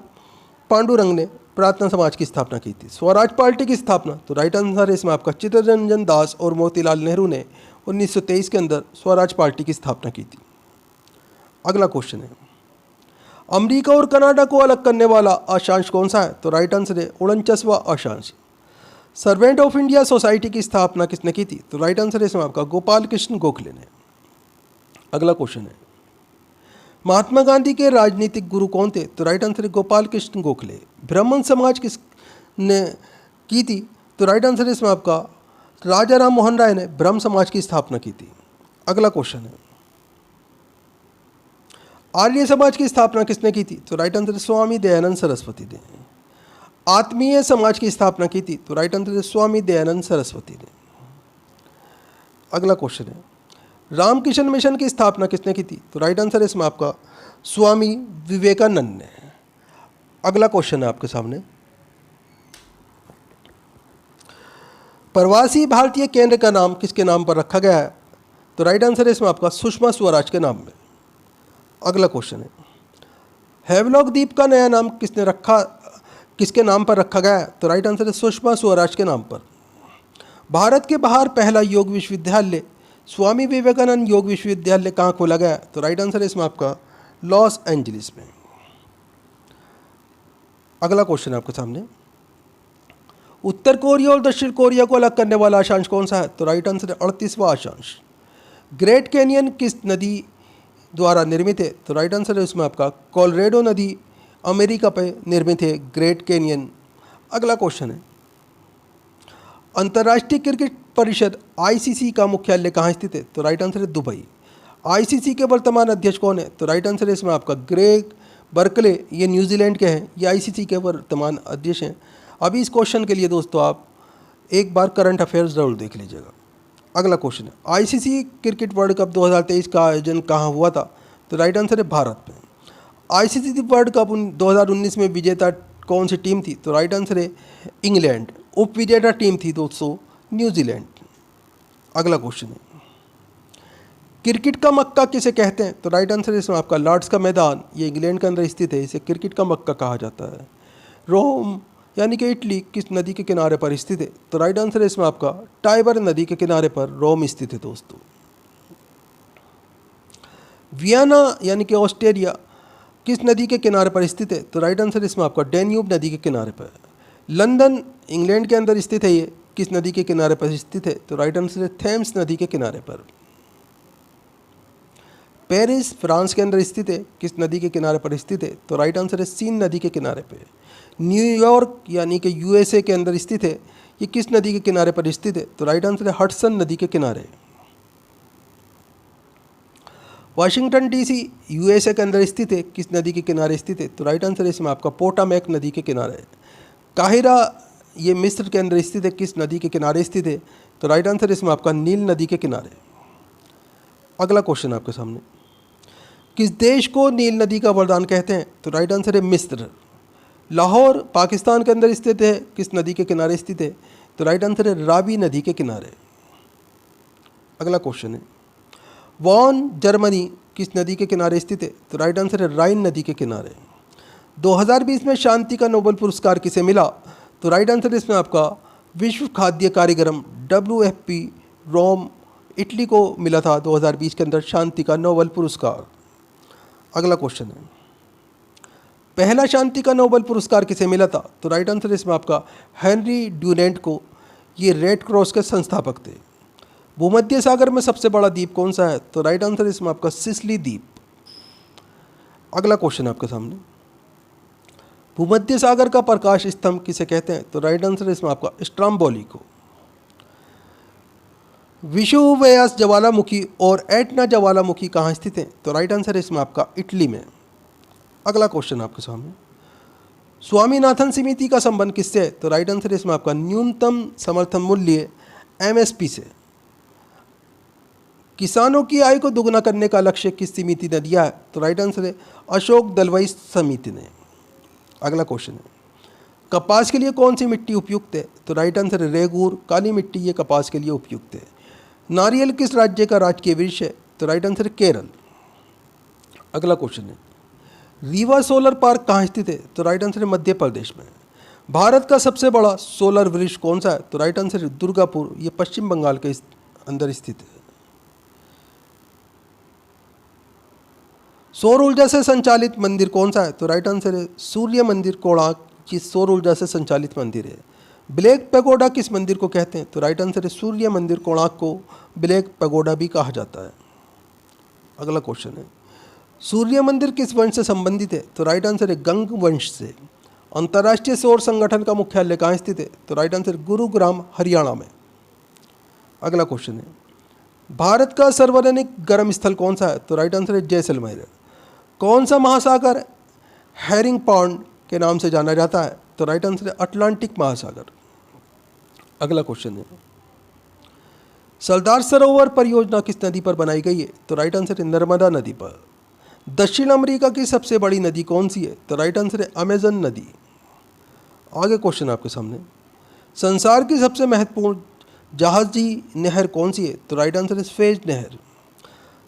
पांडुरंग ने प्रार्थना समाज की स्थापना की थी। स्वराज पार्टी की स्थापना? तो राइट आंसर इसमें आपका चित्तरंजन दास और मोतीलाल नेहरू ने 1923 के अंदर स्वराज पार्टी की स्थापना की थी। अगला क्वेश्चन है, अमेरिका और कनाडा को अलग करने वाला अक्षांश कौन सा है? तो राइट आंसर है 49वां अक्षांश। सर्वेंट ऑफ इंडिया सोसाइटी की स्थापना किसने की थी? तो राइट आंसर है इसमें आपका गोपाल कृष्ण गोखले ने। अगला क्वेश्चन है, महात्मा गांधी के राजनीतिक गुरु कौन थे? तो राइट आंसर है गोपाल कृष्ण गोखले। ब्राह्मण समाज किसने की थी? तो राइट आंसर इसमें आपका राजा राम मोहन राय ने ब्रह्म समाज की स्थापना की थी। अगला क्वेश्चन है, आर्य समाज की स्थापना किसने की थी? तो राइट आंसर स्वामी दयानंद सरस्वती ने। आत्मीय समाज की स्थापना की थी? तो राइट आंसर स्वामी दयानंद सरस्वती ने। अगला क्वेश्चन है, रामकृष्ण मिशन की स्थापना किसने की थी? तो राइट आंसर इसमें आपका स्वामी विवेकानंद ने। अगला क्वेश्चन है आपके सामने, प्रवासी भारतीय केंद्र का नाम किसके नाम पर रखा गया है? तो राइट आंसर है इसमें आपका सुषमा स्वराज के नाम में। अगला क्वेश्चन है, हैवलॉक द्वीप का नया नाम किसके नाम पर रखा गया है? तो राइट आंसर है सुषमा स्वराज के नाम पर। भारत के बाहर पहला योग विश्वविद्यालय स्वामी विवेकानंद योग विश्वविद्यालय कहाँ खोला गया? तो राइट आंसर है इसमें आपका लॉस एंजलिस में। अगला क्वेश्चन है आपके सामने, उत्तर कोरिया और दक्षिण कोरिया को अलग करने वाला अक्षांश कौन सा है? तो राइट आंसर है 38वां अक्षांश। ग्रेट कैनियन किस नदी द्वारा निर्मित है? तो राइट आंसर है इसमें आपका कोलोराडो नदी अमेरिका पे निर्मित है ग्रेट कैनियन। अगला क्वेश्चन है, अंतर्राष्ट्रीय क्रिकेट परिषद आईसीसी का मुख्यालय कहाँ स्थित है? तो राइट आंसर है दुबई। आईसीसी के वर्तमान अध्यक्ष कौन है? तो राइट आंसर है इसमें आपका ग्रेग बर्कले, ये न्यूजीलैंड के हैं, ये आईसीसी के वर्तमान अध्यक्ष हैं। अभी इस क्वेश्चन के लिए दोस्तों आप एक बार करंट अफेयर्स जरूर देख लीजिएगा। अगला क्वेश्चन है, आईसीसी क्रिकेट वर्ल्ड कप 2023 का आयोजन कहाँ हुआ था? तो राइट आंसर है भारत में। आईसीसी वर्ल्ड कप 2019 में विजेता कौन सी टीम थी? तो राइट आंसर है इंग्लैंड। उप विजेता टीम थी दोस्तों न्यूजीलैंड। अगला क्वेश्चन है, क्रिकेट का मक्का किसे कहते हैं? तो राइट आंसर है इसमें आपका लॉर्ड्स का मैदान, ये इंग्लैंड के अंदर स्थित है, इसे क्रिकेट का मक्का कहा जाता है। रोम यानी कि इटली किस नदी के किनारे पर स्थित है? तो राइट आंसर है इसमें आपका टाइबर नदी के किनारे पर रोम स्थित है दोस्तों। वियना यानी कि ऑस्ट्रिया किस नदी के किनारे पर स्थित है? तो राइट आंसर इसमें आपका डेन्यूब नदी के किनारे पर। लंदन इंग्लैंड के अंदर स्थित है, ये किस नदी के किनारे पर स्थित है? तो राइट आंसर है थेम्स नदी के किनारे पर। पेरिस फ्रांस के अंदर स्थित है, किस नदी के किनारे पर स्थित है? तो राइट आंसर है सीन नदी के किनारे पे। न्यूयॉर्क यानी कि यूएसए के अंदर स्थित है, ये किस नदी के किनारे पर स्थित है? तो राइट आंसर है हडसन नदी के किनारे। वाशिंगटन डीसी यूएसए के अंदर स्थित है, किस नदी के किनारे स्थित है? तो राइट आंसर है इसमें आपका पोटामैक नदी के किनारे। काहिरा ये मिस्र के अंदर स्थित है, किस नदी के किनारे स्थित है? तो राइट आंसर इसमें आपका नील नदी के किनारे। अगला क्वेश्चन आपके सामने, किस देश को नील नदी का वरदान कहते हैं? तो राइट आंसर है मिस्र। लाहौर पाकिस्तान के अंदर स्थित है, किस नदी के किनारे स्थित है? तो राइट आंसर है रावी नदी के किनारे। अगला क्वेश्चन है, वॉन जर्मनी किस नदी के किनारे स्थित है? तो राइट आंसर है राइन नदी के किनारे। 2020 में शांति का नोबेल पुरस्कार किसे मिला? तो राइट आंसर इसमें आपका विश्व खाद्य कार्यक्रम WFP रोम इटली को मिला था 2020 के अंदर शांति का नोबेल पुरस्कार। अगला क्वेश्चन है, पहला शांति का नोबेल पुरस्कार किसे मिला था? तो राइट आंसर इसमें आपका हेनरी ड्यूनेंट को, ये रेड क्रॉस के संस्थापक थे। भूमध्य सागर में सबसे बड़ा द्वीप कौन सा है? तो राइट आंसर इसमें आपका सिसिली द्वीप। अगला क्वेश्चन आपके सामने, भूमध्य सागर का प्रकाश स्तंभ किसे कहते हैं? तो राइट आंसर इसमें आपका स्ट्राम्बोली को। विशुवयास ज्वालामुखी और एटना ज्वालामुखी कहाँ स्थित है? तो राइट आंसर है इसमें आपका इटली में। अगला क्वेश्चन आपके सामने, स्वामीनाथन समिति का संबंध किससे है? तो राइट आंसर है इसमें आपका न्यूनतम समर्थन मूल्य MSP से। किसानों की आय को दुगना करने का लक्ष्य किस समिति ने दिया है? तो राइट आंसर है अशोक दलवाई समिति ने। अगला क्वेश्चन है, कपास के लिए कौन सी मिट्टी उपयुक्त है? तो राइट आंसर है रेगूर काली मिट्टी, ये कपास के लिए उपयुक्त है। नारियल किस राज्य का राजकीय वृक्ष है? तो राइट आंसर है केरल। अगला क्वेश्चन है, रीवा सोलर पार्क कहाँ स्थित है? तो राइट आंसर है मध्य प्रदेश में। भारत का सबसे बड़ा सोलर वृक्ष कौन सा है? तो राइट आंसर है दुर्गापुर, ये पश्चिम बंगाल के अंदर स्थित है। सौर ऊर्जा से संचालित मंदिर कौन सा है? तो राइट आंसर है सूर्य मंदिर कोणार्क, ये सौर ऊर्जा से संचालित मंदिर है। ब्लैक पैगोडा किस मंदिर को कहते हैं? तो राइट आंसर है सूर्य मंदिर कोणार्क को ब्लैक पैगोडा भी कहा जाता है। अगला क्वेश्चन है, सूर्य मंदिर किस वंश से संबंधित है? तो राइट आंसर है गंग वंश से। अंतर्राष्ट्रीय सौर संगठन का मुख्यालय कहाँ स्थित है? तो राइट आंसर गुरुग्राम हरियाणा में। अगला क्वेश्चन है, भारत का सर्वाधिक गर्म स्थल कौन सा है? तो राइट आंसर है जैसलमेर। कौन सा महासागर हैरिंग पॉन्ड के नाम से जाना जाता है? तो राइट आंसर है अटलांटिक महासागर। अगला क्वेश्चन है, सरदार सरोवर परियोजना किस नदी पर बनाई गई है? तो राइट आंसर है नर्मदा नदी पर। दक्षिण अमेरिका की सबसे बड़ी नदी कौन सी है? तो राइट आंसर है अमेजन नदी। आगे क्वेश्चन आपके सामने, संसार की सबसे महत्वपूर्ण जहाजी नहर कौन सी है? तो राइट आंसर है स्वेज नहर।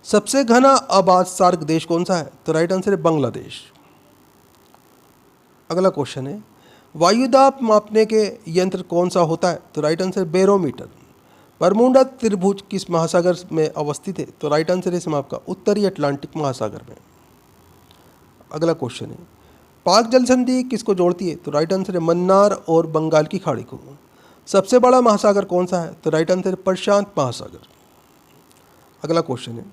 सबसे घना आबाद सार्क देश कौन सा है? तो राइट आंसर है बांग्लादेश। अगला क्वेश्चन है, वायुदाब मापने के यंत्र कौन सा होता है? तो राइट आंसर बैरोमीटर। बरमूडा त्रिभुज किस महासागर में अवस्थित है? तो राइट आंसर है इसमें आपका उत्तरी अटलांटिक महासागर में। अगला क्वेश्चन है, पाक जल संधि किसको जोड़ती है? तो राइट आंसर है मन्नार और बंगाल की खाड़ी को। सबसे बड़ा महासागर कौन सा है? तो राइट आंसर है प्रशांत महासागर। अगला क्वेश्चन है,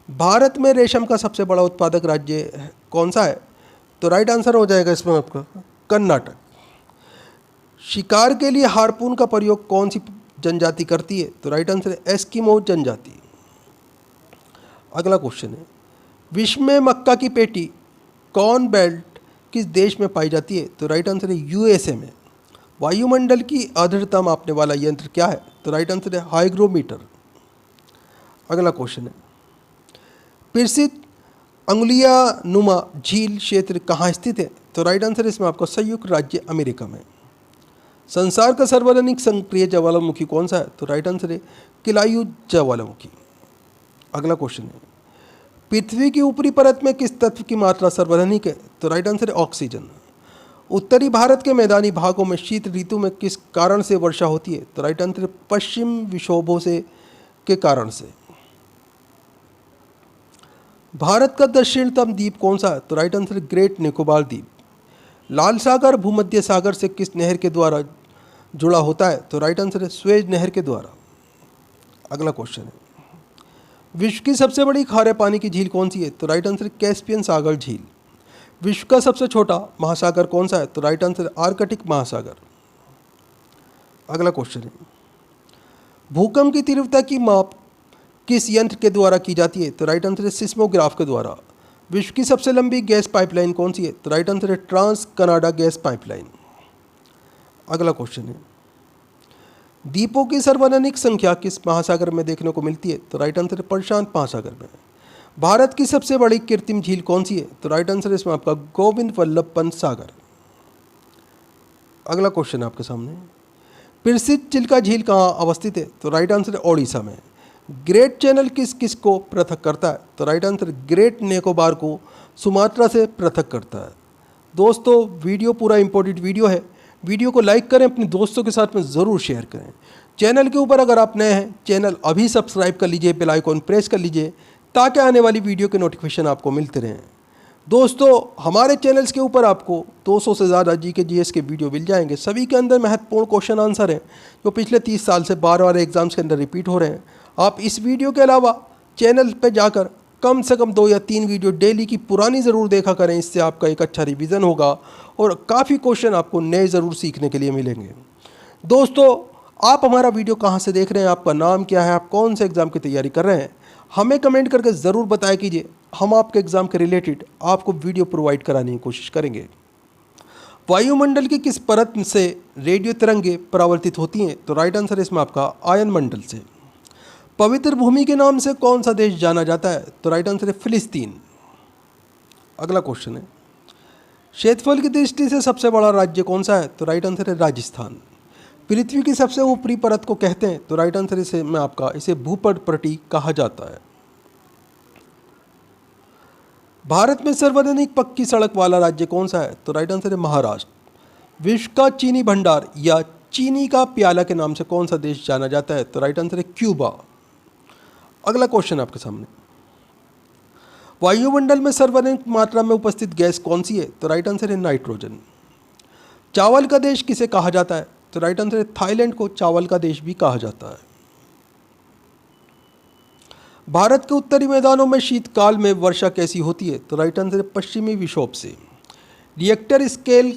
भारत में रेशम का सबसे बड़ा उत्पादक राज्य कौन सा है? तो राइट आंसर हो जाएगा इसमें आपका कर्नाटक। शिकार के लिए हार्पून का प्रयोग कौन सी जनजाति करती है? तो राइट आंसर है एस्किमो जनजाति। अगला क्वेश्चन है, विश्व में मक्का की पेटी कॉर्न बेल्ट किस देश में पाई जाती है? तो राइट आंसर है यूएसए में। वायुमंडल की आर्द्रता मापने वाला यंत्र क्या है? तो राइट आंसर है हाइग्रोमीटर। अगला क्वेश्चन है, प्रसिद्ध अंगुलिया नुमा झील क्षेत्र कहाँ स्थित है? तो राइट आंसर है इसमें आपको संयुक्त राज्य अमेरिका में। संसार का सर्वाधिक सक्रिय ज्वालामुखी कौन सा है? तो राइट आंसर है किलायु ज्वालामुखी। अगला क्वेश्चन है, पृथ्वी की ऊपरी परत में किस तत्व की मात्रा सर्वाधिक है? तो राइट आंसर है ऑक्सीजन। उत्तरी भारत के मैदानी भागों में शीत ऋतु में किस कारण से वर्षा होती है? तो राइट आंसर है पश्चिम विक्षोभों से के कारण से। भारत का दक्षिणतम द्वीप कौन सा है? तो राइट आंसर है ग्रेट निकोबार द्वीप। लाल सागर भूमध्य सागर से किस नहर के द्वारा जुड़ा होता है? तो राइट आंसर है स्वेज नहर के द्वारा। अगला क्वेश्चन है, विश्व की सबसे बड़ी खारे पानी की झील कौन सी है? तो राइट आंसर है कैस्पियन सागर झील। विश्व का सबसे छोटा महासागर कौन सा है? तो राइट आंसर है आर्कटिक महासागर। अगला क्वेश्चन है, भूकंप की तीव्रता की माप किस यंत्र के द्वारा की जाती है? तो राइट आंसर है सिस्मोग्राफ के द्वारा। विश्व की सबसे लंबी गैस पाइपलाइन कौन सी है? तो राइट आंसर है ट्रांस कनाडा गैस पाइपलाइन। अगला क्वेश्चन है, द्वीपों की सर्वाधिक संख्या किस महासागर में देखने को मिलती है? तो राइट आंसर है प्रशांत महासागर में। भारत की सबसे बड़ी कृत्रिम झील कौन सी है? तो राइट आंसर है इसमें आपका गोविंद वल्लभ पंत सागर। अगला क्वेश्चन है आपके सामने, प्रसिद्ध चिल्का झील कहाँ अवस्थित है? तो राइट आंसर है ओडिशा में। ग्रेट चैनल किस किस को पृथक करता है? तो राइट आंसर ग्रेट निकोबार को सुमात्रा से पृथक करता है। दोस्तों वीडियो पूरा इंपॉर्टेंट वीडियो है, वीडियो को लाइक करें, अपने दोस्तों के साथ में ज़रूर शेयर करें। चैनल के ऊपर अगर आप नए हैं, चैनल अभी सब्सक्राइब कर लीजिए, बेल आइकॉन प्रेस कर लीजिए ताकि आने वाली वीडियो के नोटिफिकेशन आपको मिलते रहें। दोस्तों हमारे चैनल्स के ऊपर आपको 200 से ज़्यादा जीके जीएस के वीडियो मिल जाएंगे। सभी के अंदर महत्वपूर्ण क्वेश्चन आंसर हैं जो पिछले 30 साल से बार एग्जाम्स के अंदर रिपीट हो रहे हैं। आप इस वीडियो के अलावा चैनल पर जाकर कम से कम 2 या 3 वीडियो डेली की पुरानी ज़रूर देखा करें। इससे आपका एक अच्छा रिवीजन होगा और काफ़ी क्वेश्चन आपको नए ज़रूर सीखने के लिए मिलेंगे। दोस्तों आप हमारा वीडियो कहाँ से देख रहे हैं, आपका नाम क्या है, आप कौन से एग्ज़ाम की तैयारी कर रहे हैं, हमें कमेंट करके ज़रूर बताया कीजिए। हम आपके एग्ज़ाम के रिलेटेड आपको वीडियो प्रोवाइड कराने की कोशिश करेंगे। वायुमंडल की किस परत से रेडियो तरंगे परावर्तित होती हैं? तो राइट आंसर है इसमें आपका आयन मंडल से। पवित्र भूमि के नाम से कौन सा देश जाना जाता है? तो राइट आंसर है फिलिस्तीन। अगला क्वेश्चन है, क्षेत्रफल की दृष्टि से सबसे बड़ा राज्य कौन सा है? तो राइट आंसर है राजस्थान। पृथ्वी की सबसे ऊपरी परत को कहते हैं? तो राइट आंसर इसे में आपका इसे भूपटपटी कहा जाता है। भारत में सर्वाधिक पक्की सड़क वाला राज्य कौन सा है? तो राइट आंसर है महाराष्ट्र। विश्व का चीनी भंडार या चीनी का प्याला के नाम से कौन सा देश जाना जाता है? तो राइट आंसर है क्यूबा। अगला क्वेश्चन आपके सामने, वायुमंडल में सर्वाधिक मात्रा में उपस्थित गैस कौन सी है? तो राइट आंसर है नाइट्रोजन। चावल का देश किसे कहा जाता है? तो राइट आंसर है थाईलैंड को चावल का देश भी कहा जाता है। भारत के उत्तरी मैदानों में शीतकाल में वर्षा कैसी होती है? तो राइट आंसर है पश्चिमी विक्षोभ से। रिएक्टर स्केल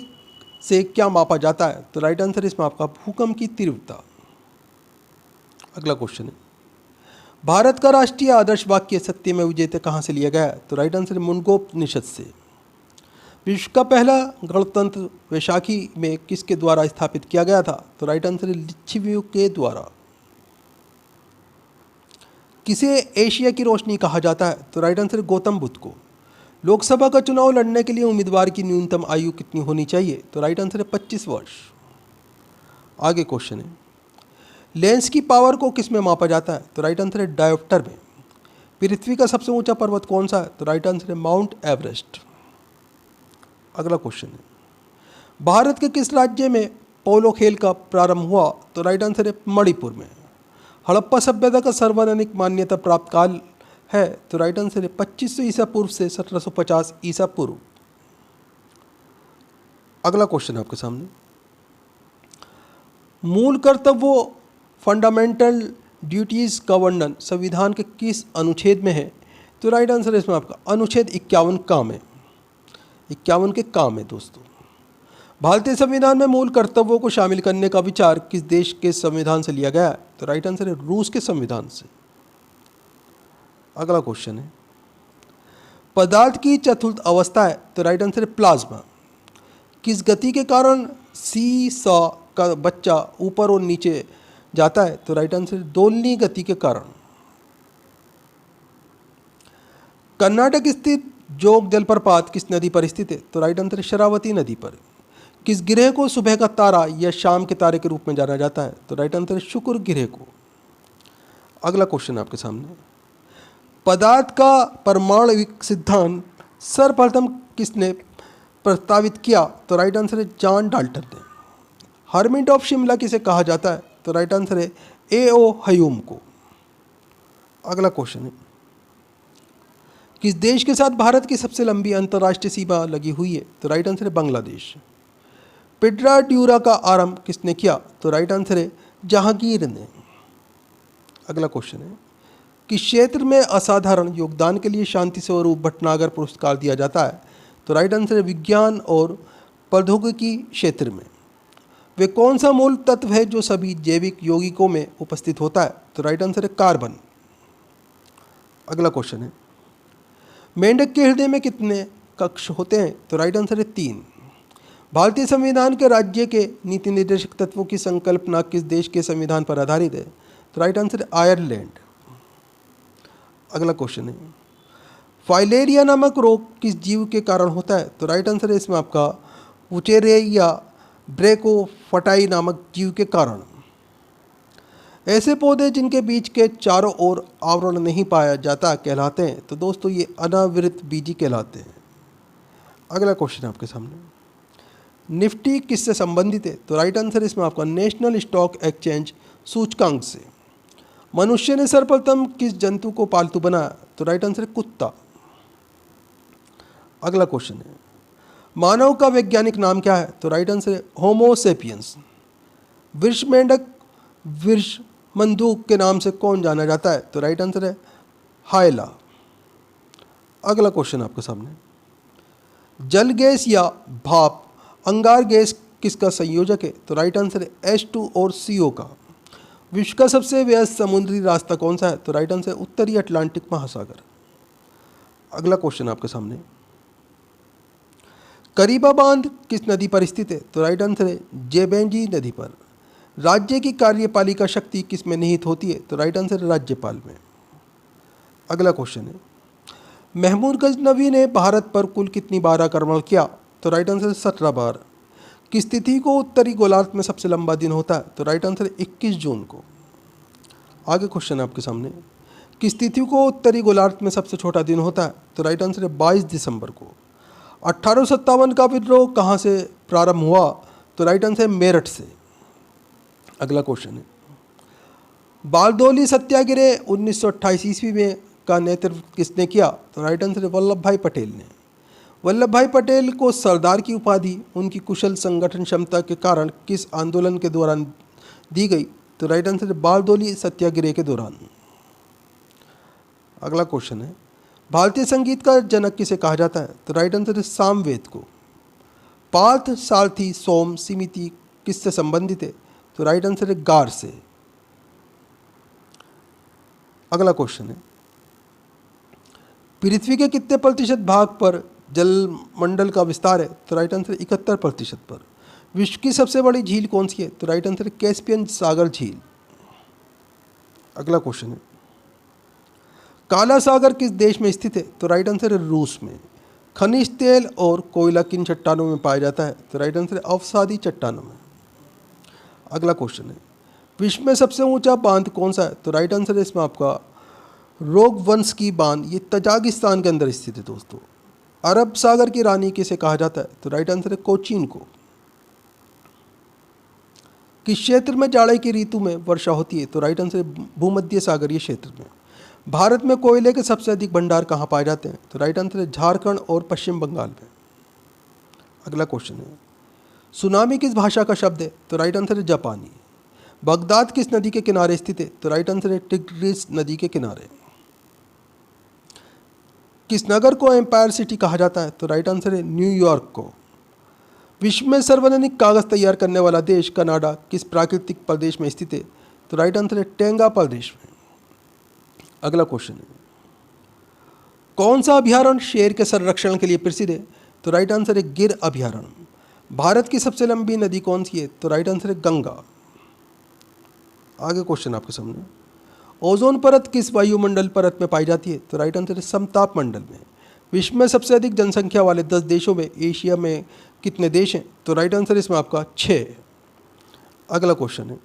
से क्या मापा जाता है? तो राइट आंसर इसमें आपका भूकंप की तीव्रता। अगला क्वेश्चन है, भारत का राष्ट्रीय आदर्श वाक्य सत्य में विजयते कहाँ से लिया गया है? तो राइट आंसर है मुंडकोपनिषद से। विश्व का पहला गणतंत्र वैशाखी में किसके द्वारा स्थापित किया गया था? तो राइट आंसर है लिच्छवी के द्वारा। किसे एशिया की रोशनी कहा जाता है? तो राइट आंसर है गौतम बुद्ध को। लोकसभा का चुनाव लड़ने के लिए उम्मीदवार की न्यूनतम आयु कितनी होनी चाहिए? तो राइट आंसर है 25 वर्ष। आगे क्वेश्चन है, लेंस की पावर को किस में मापा जाता है? तो राइट आंसर है डायोप्टर में। पृथ्वी का सबसे ऊंचा पर्वत कौन सा है? तो राइट आंसर है माउंट एवरेस्ट। अगला क्वेश्चन है, भारत के किस राज्य में पोलो खेल का प्रारंभ हुआ? तो राइट आंसर है मणिपुर में। हड़प्पा सभ्यता का सर्वाधिक मान्यता प्राप्त काल है? तो राइट आंसर है 2500 ईसा पूर्व से 1750 ईसा पूर्व। अगला क्वेश्चन आपके सामने, मूल कर्तव्यों फंडामेंटल ड्यूटीज का वर्णन संविधान के किस अनुच्छेद में है? तो राइट आंसर है इसमें आपका अनुच्छेद 51 काम है, 51 के काम है दोस्तों। भारतीय संविधान में मूल कर्तव्यों को शामिल करने का विचार किस देश के संविधान से लिया गया है? तो राइट आंसर है रूस के संविधान से। अगला क्वेश्चन है, पदार्थ की चतुर्थ अवस्था है? तो राइट आंसर है प्लाज्मा। किस गति के कारण सी सा का बच्चा ऊपर और नीचे जाता है? तो राइट आंसर है दोलनी गति के कारण। कर्नाटक स्थित जोग जलप्रपात किस नदी पर स्थित है? तो राइट आंसर है शरावती नदी पर। किस ग्रह को सुबह का तारा या शाम के तारे के रूप में जाना जाता है? तो राइट आंसर है शुक्र ग्रह को। अगला क्वेश्चन आपके सामने, पदार्थ का परमाणविक सिद्धांत सर्वप्रथम किसने प्रस्तावित किया? तो राइट आंसर है जॉन डाल्टन ने। हर्मिट ऑफ शिमला किसे कहा जाता है? तो राइट आंसर है ए.ओ. ह्यूम को। अगला क्वेश्चन है, किस देश के साथ भारत की सबसे लंबी अंतर्राष्ट्रीय सीमा लगी हुई है? तो राइट आंसर है बांग्लादेश। पिड्रा ड्यूरा का आरंभ किसने किया? तो राइट आंसर है जहांगीर ने। अगला क्वेश्चन है, किस क्षेत्र में असाधारण योगदान के लिए शांति स्वरूप भटनागर पुरस्कार दिया जाता है? तो राइट आंसर है विज्ञान और प्रौद्योगिकी क्षेत्र में। वे कौन सा मूल तत्व है जो सभी जैविक यौगिकों में उपस्थित होता है? तो राइट आंसर है कार्बन। अगला क्वेश्चन है, मेंढक के हृदय में कितने कक्ष होते हैं? तो राइट आंसर है 3। भारतीय संविधान के राज्य के नीति निर्देशक तत्वों की संकल्पना किस देश के संविधान पर आधारित है? तो राइट आंसर है आयरलैंड। अगला क्वेश्चन है, फाइलेरिया नामक रोग किस जीव के कारण होता है? तो राइट आंसर है इसमें आपका वुचेरिया ब्रैकोफाइटा नामक जीव के कारण। ऐसे पौधे जिनके बीज के चारों ओर आवरण नहीं पाया जाता कहलाते हैं? तो दोस्तों ये अनावृत बीजी कहलाते हैं। अगला क्वेश्चन आपके सामने, निफ्टी किससे संबंधित है? तो राइट आंसर इसमें आपका नेशनल स्टॉक एक्सचेंज सूचकांक से। मनुष्य ने सर्वप्रथम किस जंतु को पालतू बनाया? तो राइट आंसर है कुत्ता। अगला क्वेश्चन है, मानव का वैज्ञानिक नाम क्या है? तो राइट आंसर है होमो सेपियंस। वृष मेंढक वृष मंदूक के नाम से कौन जाना जाता है? तो राइट आंसर है हायला। अगला क्वेश्चन आपके सामने, जल गैस या भाप अंगार गैस किसका संयोजक है? तो राइट आंसर है H2 और CO का। विश्व का सबसे व्यस्त समुद्री रास्ता कौन सा है? तो राइट आंसर है उत्तरी अटलांटिक महासागर। अगला क्वेश्चन आपके सामने, करीबा बांध किस नदी पर स्थित है? तो राइट आंसर है जेबेंजी नदी पर। राज्य की कार्यपालिका शक्ति किस में निहित होती है? तो राइट आंसर है राज्यपाल में। अगला क्वेश्चन है, महमूद गजनवी ने भारत पर कुल कितनी बार आक्रमण किया? तो राइट आंसर है 17 बार। किस तिथि को उत्तरी गोलार्ध में सबसे लंबा दिन होता है? तो राइट आंसर है 21 जून को। आगे क्वेश्चन है आपके सामने, किस तिथि को उत्तरी गोलार्ध में सबसे छोटा दिन होता है? तो राइट आंसर है 22 दिसंबर को। 1857 का विद्रोह कहाँ से प्रारंभ हुआ? तो राइट आंसर है मेरठ से। अगला क्वेश्चन है, बारदौली सत्याग्रह 1928 ईस्वी में का नेतृत्व किसने किया? तो राइट आंसर है वल्लभ भाई पटेल ने। वल्लभ भाई पटेल को सरदार की उपाधि उनकी कुशल संगठन क्षमता के कारण किस आंदोलन के दौरान दी गई? तो राइट आंसर है बारदौली सत्याग्रह के दौरान। अगला क्वेश्चन है, भारतीय संगीत का जनक किसे कहा जाता है? तो राइट आंसर है सामवेद को। पार्थ सारथी सोम समिति किससे संबंधित है? तो राइट आंसर है गार से। अगला क्वेश्चन है, पृथ्वी के कितने प्रतिशत भाग पर जलमंडल का विस्तार है? तो राइट आंसर 71% पर। विश्व की सबसे बड़ी झील कौन सी है? तो राइट आंसर है कैस्पियन सागर झील। अगला क्वेश्चन है, काला सागर किस देश में स्थित है? तो राइट आंसर है रूस में। खनिज तेल और कोयला किन चट्टानों में पाया जाता है? तो राइट आंसर है अवसादी चट्टानों में। अगला क्वेश्चन है, विश्व में सबसे ऊंचा बांध कौन सा है? तो राइट आंसर है इसमें आपका रोगवंश की बांध, ये तजाकिस्तान के अंदर स्थित है दोस्तों। अरब सागर की रानी किसे कहा जाता है? तो राइट आंसर है कोचीन को। किस क्षेत्र में जाड़े की ऋतु में वर्षा होती है? तो राइट आंसर है भूमध्य सागरीय क्षेत्र में। भारत में कोयले के सबसे अधिक भंडार कहाँ पाए जाते हैं? तो राइट आंसर है झारखंड और पश्चिम बंगाल में। अगला क्वेश्चन है, सुनामी किस भाषा का शब्द है? तो राइट आंसर है जापानी। बगदाद किस नदी के किनारे स्थित है? तो राइट आंसर है टिग्रिस नदी के किनारे। किस नगर को एम्पायर सिटी कहा जाता है? तो राइट आंसर है न्यूयॉर्क को। विश्व में सर्वाधिक कागज तैयार करने वाला देश कनाडा किस प्राकृतिक प्रदेश में स्थित है? तो राइट आंसर है टेंगा प्रदेश में। अगला क्वेश्चन है, कौन सा अभ्यारण्य शेर के संरक्षण के लिए प्रसिद्ध है? तो राइट आंसर है गिर अभ्यारण्य। भारत की सबसे लंबी नदी कौन सी है? तो राइट आंसर है गंगा। आगे क्वेश्चन आपके सामने, ओजोन परत किस वायुमंडल परत में पाई जाती है? तो राइट आंसर है समताप मंडल में। विश्व में सबसे अधिक जनसंख्या वाले 10 देशों में एशिया में कितने देश हैं? तो राइट आंसर इसमें आपका 6। अगला क्वेश्चन है,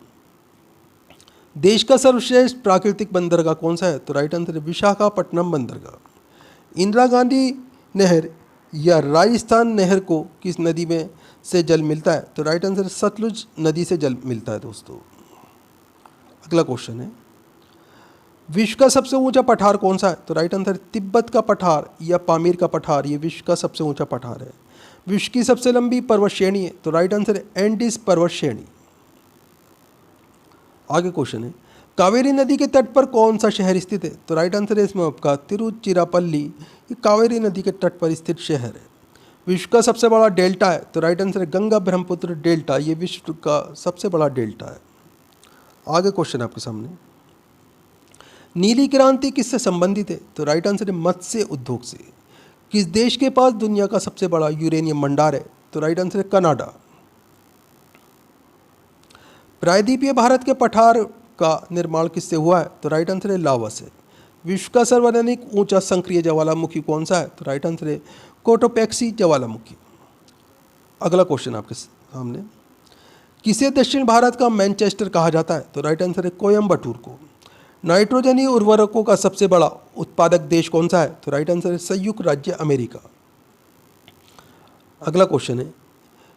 देश का सर्वश्रेष्ठ प्राकृतिक बंदरगाह कौन सा है? तो राइट आंसर है विशाखापट्टनम बंदरगाह। इंदिरा गांधी नहर या राजस्थान नहर को किस नदी में से जल मिलता है? तो राइट आंसर सतलुज नदी से जल मिलता है दोस्तों। अगला क्वेश्चन है, विश्व का सबसे ऊंचा पठार कौन सा है? तो राइट आंसर तिब्बत का पठार या पामीर का पठार, ये विश्व का सबसे ऊंचा पठार है। विश्व की सबसे लंबी पर्वत श्रेणी है? तो राइट आंसर है एंडीज पर्वत श्रेणी। आगे क्वेश्चन है, कावेरी नदी के तट पर कौन सा शहर स्थित है? तो राइट आंसर है इसमें आपका तिरुचिरापल्ली। ये कावेरी नदी के तट पर स्थित शहर है। विश्व का सबसे बड़ा डेल्टा है? तो राइट आंसर है गंगा ब्रह्मपुत्र डेल्टा, ये विश्व का सबसे बड़ा डेल्टा है। आगे क्वेश्चन आपके सामने, नीली क्रांति किससे संबंधित है? तो राइट आंसर है मत्स्य उद्योग से। किस देश के पास दुनिया का सबसे बड़ा यूरेनियम भंडार है? तो राइट आंसर है कनाडा। प्रायद्वीपीय भारत के पठार का निर्माण किससे हुआ है? तो राइट आंसर है लावा से। विश्व का सर्वाधिक ऊंचा संक्रिय ज्वालामुखी कौन सा है? तो राइट आंसर है कोटोपैक्सी ज्वालामुखी। अगला क्वेश्चन आपके सामने, किसे दक्षिण भारत का मैनचेस्टर कहा जाता है? तो राइट आंसर है कोयम्बटूर को। नाइट्रोजनी उर्वरकों का सबसे बड़ा उत्पादक देश कौन सा है? तो राइट आंसर है संयुक्त राज्य अमेरिका। अगला क्वेश्चन है,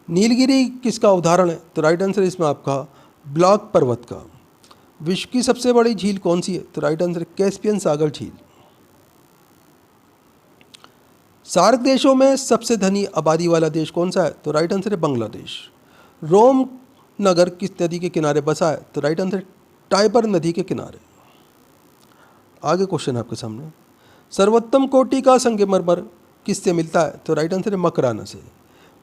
नीलगिरी किसका उदाहरण है? तो राइट आंसर इसमें आपका ब्लॉक पर्वत का। विश्व की सबसे बड़ी झील कौन सी है? तो राइट आंसर कैस्पियन सागर झील। सार्क देशों में सबसे धनी आबादी वाला देश कौन सा है? तो राइट आंसर है बांग्लादेश। रोम नगर किस नदी के किनारे बसा है? तो राइट आंसर टाइबर नदी के किनारे। आगे क्वेश्चन आपके सामने, सर्वोत्तम कोटि का संगमरमर किससे मिलता है? तो राइट आंसर है मकराना से।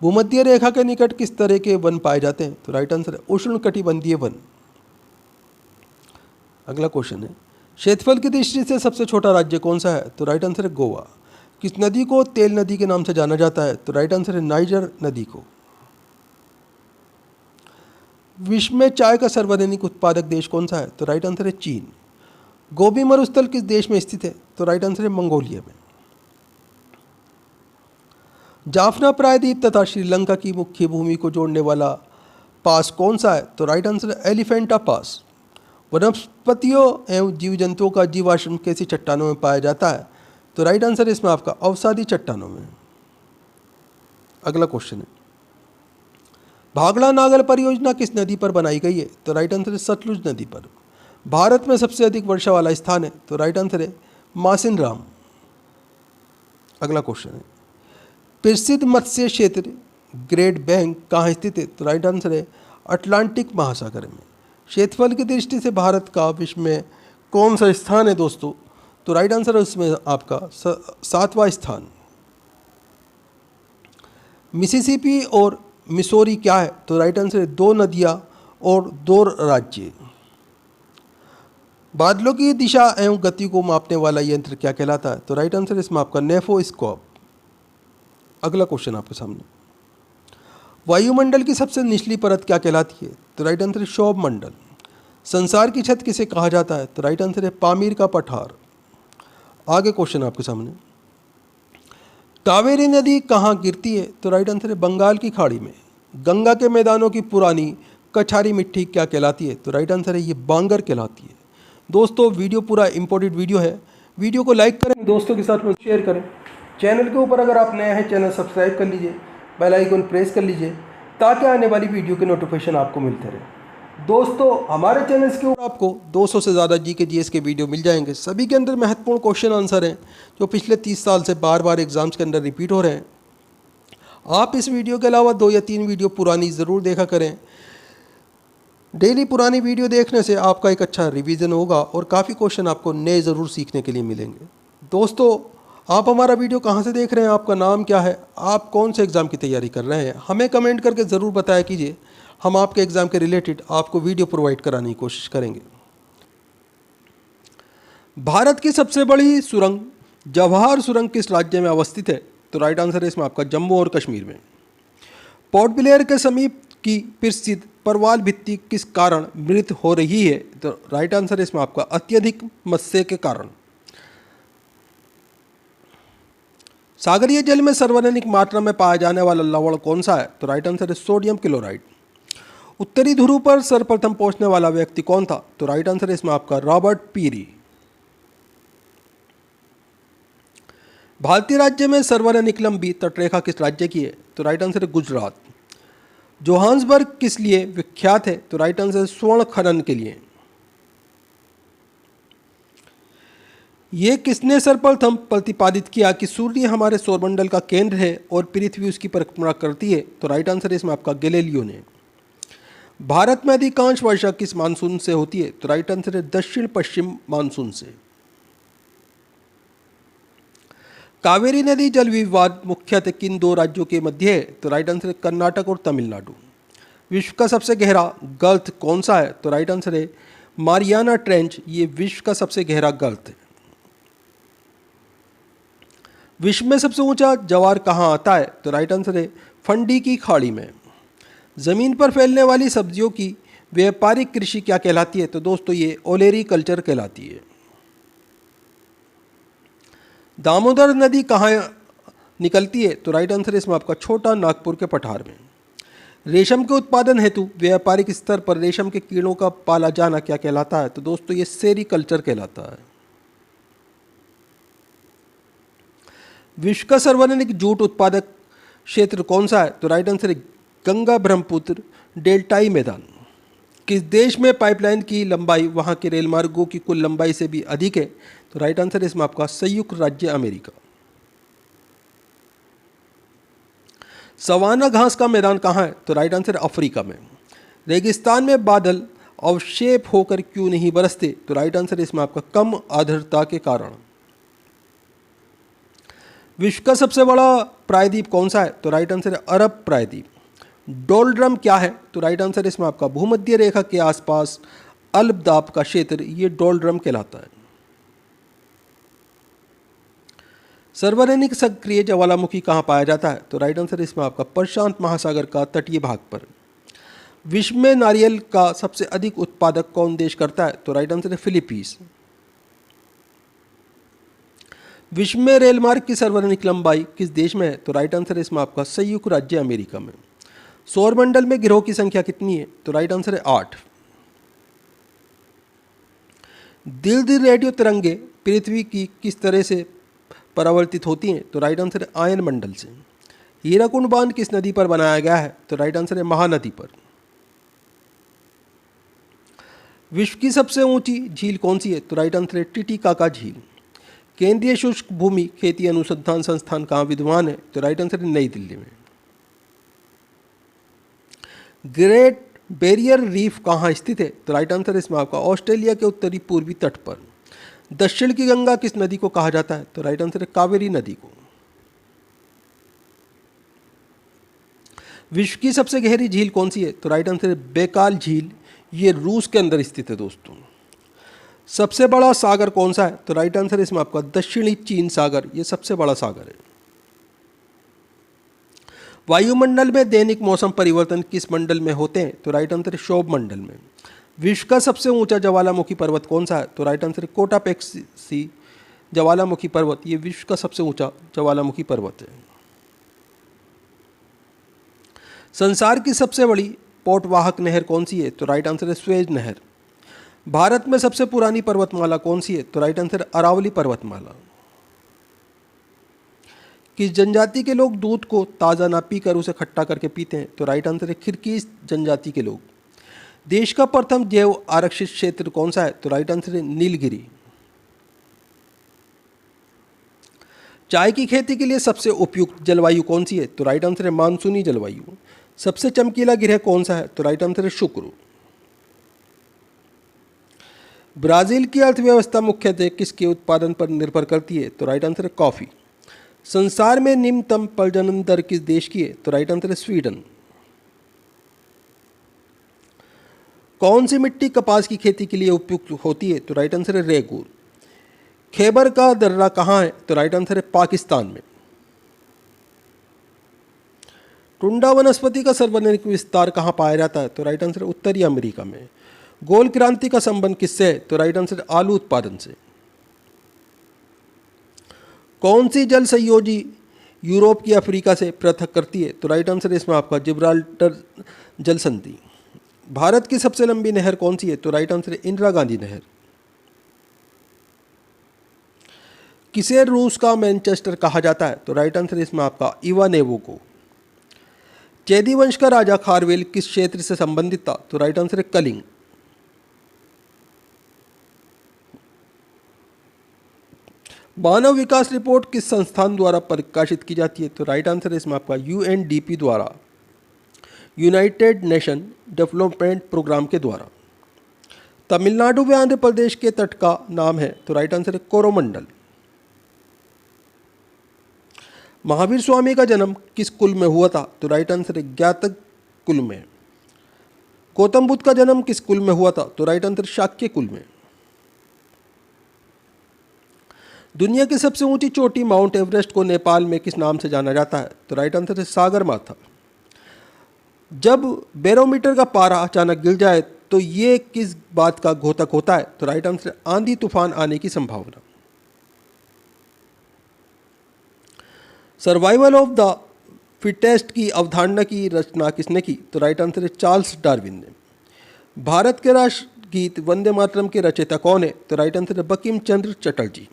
भूमध्य रेखा के निकट किस तरह के वन पाए जाते हैं? तो राइट आंसर है उष्णकटिबंधीय वन। अगला क्वेश्चन है, क्षेत्रफल की दृष्टि से सबसे छोटा राज्य कौन सा है? तो राइट आंसर है गोवा। किस नदी को तेल नदी के नाम से जाना जाता है? तो राइट आंसर है नाइजर नदी को। विश्व में चाय का सर्वाधिक उत्पादक देश कौन सा है? तो राइट आंसर है चीन। गोबी मरुस्थल किस देश में स्थित है? तो राइट आंसर है मंगोलिया में। जाफना प्रायद्वीप तथा श्रीलंका की मुख्य भूमि को जोड़ने वाला पास कौन सा है? तो राइट आंसर है एलिफेंटा पास। वनस्पतियों एवं जीव जंतुओं का जीवाश्म कैसी चट्टानों में पाया जाता है? तो राइट आंसर इसमें आपका अवसादी चट्टानों में। अगला क्वेश्चन है, भाखड़ा नागल परियोजना किस नदी पर बनाई गई है? तो राइट आंसर है सतलुज नदी पर। भारत में सबसे अधिक वर्षा वाला स्थान है? तो राइट आंसर है मासिनराम। अगला क्वेश्चन है, प्रसिद्ध मत्स्य क्षेत्र ग्रेट बैंक कहाँ स्थित है? तो राइट आंसर है अटलांटिक महासागर में। क्षेत्रफल की दृष्टि से भारत का विश्व में कौन सा स्थान है दोस्तों? तो राइट आंसर है उसमें आपका 7वां स्थान। मिसिसिपी और मिसौरी क्या है? तो राइट आंसर है 2 नदियाँ और 2 राज्य। बादलों की दिशा एवं गति को मापने वाला यंत्र क्या कहलाता है? तो राइट आंसर इसमें आपका नेफोस्कोप। अगला क्वेश्चन आपके सामने, वायुमंडल की सबसे निचली परत क्या कहलाती है? तो राइट आंसर है क्षोभ मंडल। संसार की छत किसे कहा जाता है? तो राइट आंसर है पामीर का पठार। आगे क्वेश्चन आपके सामने, कावेरी नदी कहाँ गिरती है? तो राइट आंसर है बंगाल की खाड़ी में। गंगा के मैदानों की पुरानी कछारी मिट्टी क्या कहलाती है? तो राइट आंसर है ये बांगर कहलाती है। दोस्तों वीडियो पूरा इंपॉर्टेंट वीडियो है, वीडियो को लाइक करें, दोस्तों के साथ में शेयर करें। चैनल के ऊपर अगर आप नए हैं चैनल सब्सक्राइब कर लीजिए, बेल आइकन प्रेस कर लीजिए ताकि आने वाली वीडियो के नोटिफिकेशन आपको मिलते रहे। दोस्तों हमारे चैनल के ऊपर आपको 200 से ज़्यादा जी के जीएस के वीडियो मिल जाएंगे। सभी के अंदर महत्वपूर्ण क्वेश्चन आंसर हैं जो पिछले 30 साल से बार बार एग्जाम्स के अंदर रिपीट हो रहे हैं। आप इस वीडियो के अलावा 2 या 3 वीडियो पुरानी ज़रूर देखा करें। डेली पुरानी वीडियो देखने से आपका एक अच्छा रिवीजन होगा और काफ़ी क्वेश्चन आपको नए ज़रूर सीखने के लिए मिलेंगे। दोस्तों आप हमारा वीडियो कहाँ से देख रहे हैं, आपका नाम क्या है, आप कौन से एग्ज़ाम की तैयारी कर रहे हैं, हमें कमेंट करके ज़रूर बताया कीजिए। हम आपके एग्ज़ाम के रिलेटेड आपको वीडियो प्रोवाइड कराने की कोशिश करेंगे। भारत की सबसे बड़ी सुरंग जवाहर सुरंग किस राज्य में अवस्थित है? तो राइट आंसर है इसमें आपका जम्मू और कश्मीर में। पोर्ट ब्लेयर के समीप की प्रसिद्ध परवाल भित्ति किस कारण मृत हो रही है? तो राइट आंसर है इसमें आपका अत्यधिक मत्स्य के कारण। सागरीय जल में सर्वाधिक मात्रा में पाया जाने वाला लवण कौन सा है? तो राइट आंसर है सोडियम क्लोराइड। उत्तरी ध्रुव पर सर्वप्रथम पहुंचने वाला व्यक्ति कौन था? तो राइट आंसर है इसमें आपका रॉबर्ट पीरी। भारतीय राज्य में सर्वाधिक लंबी तटरेखा किस राज्य की है? तो राइट आंसर है गुजरात। जोहान्सबर्ग किस लिए विख्यात है? तो राइट आंसर है स्वर्ण खनन के लिए। ये किसने सर्वप्रथम प्रतिपादित किया कि सूर्य हमारे सौरमंडल का केंद्र है और पृथ्वी उसकी परिक्रमा करती है? तो राइट आंसर है इसमें आपका गैलीलियो ने। भारत में अधिकांश वर्षा किस मानसून से होती है? तो राइट आंसर है दक्षिण पश्चिम मानसून से। कावेरी नदी जल विवाद मुख्यतः किन 2 राज्यों के मध्य है? तो राइट आंसर है कर्नाटक और तमिलनाडु। विश्व का सबसे गहरा गल्फ कौन सा है? तो राइट आंसर है मारियाना ट्रेंच। ये विश्व का सबसे गहरा गल्फ है। विश्व में सबसे ऊंचा ज्वार कहाँ आता है? तो राइट आंसर है फंडी की खाड़ी में। ज़मीन पर फैलने वाली सब्जियों की व्यापारिक कृषि क्या कहलाती है? तो दोस्तों ये ओलेरी कल्चर कहलाती है। दामोदर नदी कहाँ निकलती है? तो राइट आंसर है इसमें आपका छोटा नागपुर के पठार में। रेशम के उत्पादन हेतु व्यापारिक स्तर पर रेशम के कीड़ों का पाला जाना क्या कहलाता है? तो दोस्तों ये सेरी कल्चर कहलाता है। विश्व का सर्वाधिक जूट उत्पादक क्षेत्र कौन सा है? तो राइट आंसर है गंगा ब्रह्मपुत्र डेल्टाई मैदान। किस देश में पाइपलाइन की लंबाई वहां के रेल मार्गों की कुल लंबाई से भी अधिक है? तो राइट आंसर है इसमें आपका संयुक्त राज्य अमेरिका। सवाना घास का मैदान कहाँ है? तो राइट आंसर है अफ्रीका में। रेगिस्तान में बादल अवक्षेप होकर क्यों नहीं बरसते? तो राइट आंसर है इसमें आपका कम आर्द्रता के कारण। विश्व का सबसे बड़ा प्रायद्वीप कौन सा है? तो राइट आंसर है अरब प्रायद्वीप। डोलड्रम क्या है? तो राइट आंसर है इसमें आपका भूमध्य रेखा के आसपास अल्पदाब का क्षेत्र, ये डोलड्रम कहलाता है। सर्वाधिक सक्रिय ज्वालामुखी कहाँ पाया जाता है? तो राइट आंसर है इसमें आपका प्रशांत महासागर का तटीय भाग पर। विश्व में नारियल का सबसे अधिक उत्पादक कौन देश करता है? तो राइट आंसर है फिलीपींस। विश्व में रेल मार्ग की सर्वाधिक लंबाई किस देश में है? तो राइट आंसर है इसमें आपका संयुक्त राज्य अमेरिका में। सौरमंडल में ग्रहों की संख्या कितनी है? तो राइट आंसर है 8। दिल दिल रेडियो तरंगे पृथ्वी की किस तरह से परावर्तित होती हैं? तो राइट आंसर है आयन मंडल से। हीराकुंड बांध किस नदी पर बनाया गया है? तो राइट आंसर है महानदी पर। विश्व की सबसे ऊंची झील कौन सी है? तो राइट आंसर है टिटिकाका झील। केंद्रीय शुष्क भूमि खेती अनुसंधान संस्थान कहाँ विद्यमान है? तो राइट आंसर है नई दिल्ली में। ग्रेट बैरियर रीफ कहाँ स्थित है? तो राइट आंसर है इसमें आपका ऑस्ट्रेलिया के उत्तरी पूर्वी तट पर। दक्षिण की गंगा किस नदी को कहा जाता है? तो राइट आंसर है कावेरी नदी को। विश्व की सबसे गहरी झील कौन सी है? तो राइट आंसर है बैकाल झील, ये रूस के अंदर स्थित है दोस्तों। सबसे बड़ा सागर कौन सा है? तो राइट आंसर है इसमें आपका दक्षिणी चीन सागर, ये सबसे बड़ा सागर है। वायुमंडल में दैनिक मौसम परिवर्तन किस मंडल में होते हैं? तो राइट आंसर है क्षोभ मंडल में। विश्व का सबसे ऊंचा ज्वालामुखी पर्वत कौन सा है? तो राइट आंसर है कोटापेक्सी ज्वालामुखी पर्वत, ये विश्व का सबसे ऊंचा ज्वालामुखी पर्वत है। संसार की सबसे बड़ी पोटवाहक नहर कौन सी है? तो राइट आंसर है स्वेज नहर। भारत में सबसे पुरानी पर्वतमाला कौन सी है? तो राइट आंसर है अरावली पर्वतमाला। किस जनजाति के लोग दूध को ताज़ा ना पीकर उसे खट्टा करके पीते हैं? तो राइट आंसर है किर्गिज जनजाति के लोग। देश का प्रथम जैव आरक्षित क्षेत्र कौन सा है? तो राइट आंसर है नीलगिरी। चाय की खेती के लिए सबसे उपयुक्त जलवायु कौन सी है? तो राइट आंसर है मानसूनी जलवायु। सबसे चमकीला ग्रह कौन सा है? तो राइट आंसर है शुक्र। ब्राजील की अर्थव्यवस्था मुख्यतः किसके उत्पादन पर निर्भर करती है? तो राइट आंसर है कॉफी। संसार में निम्नतम प्रजनन दर किस देश की है? तो राइट आंसर है स्वीडन। कौन सी मिट्टी कपास की खेती के लिए उपयुक्त होती है? तो राइट आंसर है रेगूर। खैबर का दर्रा कहाँ है? तो राइट आंसर है पाकिस्तान में। टुंडा वनस्पति का सार्वजनिक विस्तार कहाँ पाया जाता है? तो राइट आंसर है उत्तरी अमेरिका में। गोल क्रांति का संबंध किससे है? तो राइट आंसर है आलू उत्पादन से। कौन सी जल संयोजी यूरोप की अफ्रीका से पृथक करती है? तो राइट आंसर है इसमें आपका जिब्राल्टर जल संधि। भारत की सबसे लंबी नहर कौन सी है? तो राइट आंसर है इंदिरा गांधी नहर। किसे रूस का मैनचेस्टर कहा जाता है? तो राइट आंसर है इसमें आपका इवानेवो को। चैदी वंश का राजा खारवेल किस क्षेत्र से संबंधित था? तो राइट आंसर है कलिंग। मानव विकास रिपोर्ट किस संस्थान द्वारा प्रकाशित की जाती है? तो राइट आंसर है इसमें आपका यूएनडीपी द्वारा, यूनाइटेड नेशन डेवलपमेंट प्रोग्राम के द्वारा। तमिलनाडु व आंध्र प्रदेश के तट का नाम है? तो राइट आंसर है कोरोमंडल। महावीर स्वामी का जन्म किस कुल में हुआ था? तो राइट आंसर है ज्ञातक कुल में। गौतम बुद्ध का जन्म किस कुल में हुआ था? तो राइट आंसर शाक्य कुल में। दुनिया की सबसे ऊंची चोटी माउंट एवरेस्ट को नेपाल में किस नाम से जाना जाता है? तो राइट आंसर है सागरमाथा। जब बैरोमीटर का पारा अचानक गिर जाए तो ये किस बात का घोतक होता है? तो राइट आंसर है आंधी तूफान आने की संभावना। सर्वाइवल ऑफ द फिटेस्ट की अवधारणा की रचना किसने की? तो राइट आंसर है चार्ल्स डार्विन ने। भारत के राष्ट्र गीत वंदे मातरम के रचयिता कौन है? तो राइट आंसर है बंकिम चंद्र चटर्जी।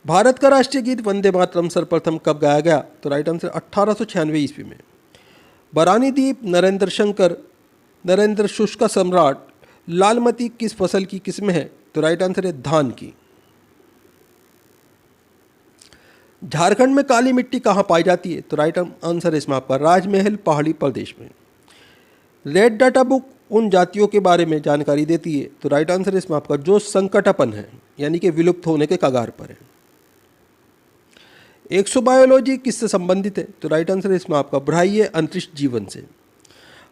भारत का राष्ट्रीय गीत वंदे मातरम सर्वप्रथम कब गाया गया? तो राइट आंसर 1896 ईस्वी में। बरानी द्वीप नरेंद्र शुष्क सम्राट लालमती किस फसल की किस्म है? तो राइट आंसर है धान की। झारखंड में काली मिट्टी कहाँ पाई जाती है? तो राइट आंसर है इसमें आपका राजमहल पहाड़ी प्रदेश में। रेड डाटा बुक उन जातियों के बारे में जानकारी देती है? तो राइट आंसर है इसमें आपका जो संकटापन्न है, यानी कि विलुप्त होने के कगार पर है। एक्सोबायोलॉजी किससे संबंधित है? तो राइट आंसर है इसमें आपका बाह्य अंतरिक्ष जीवन से।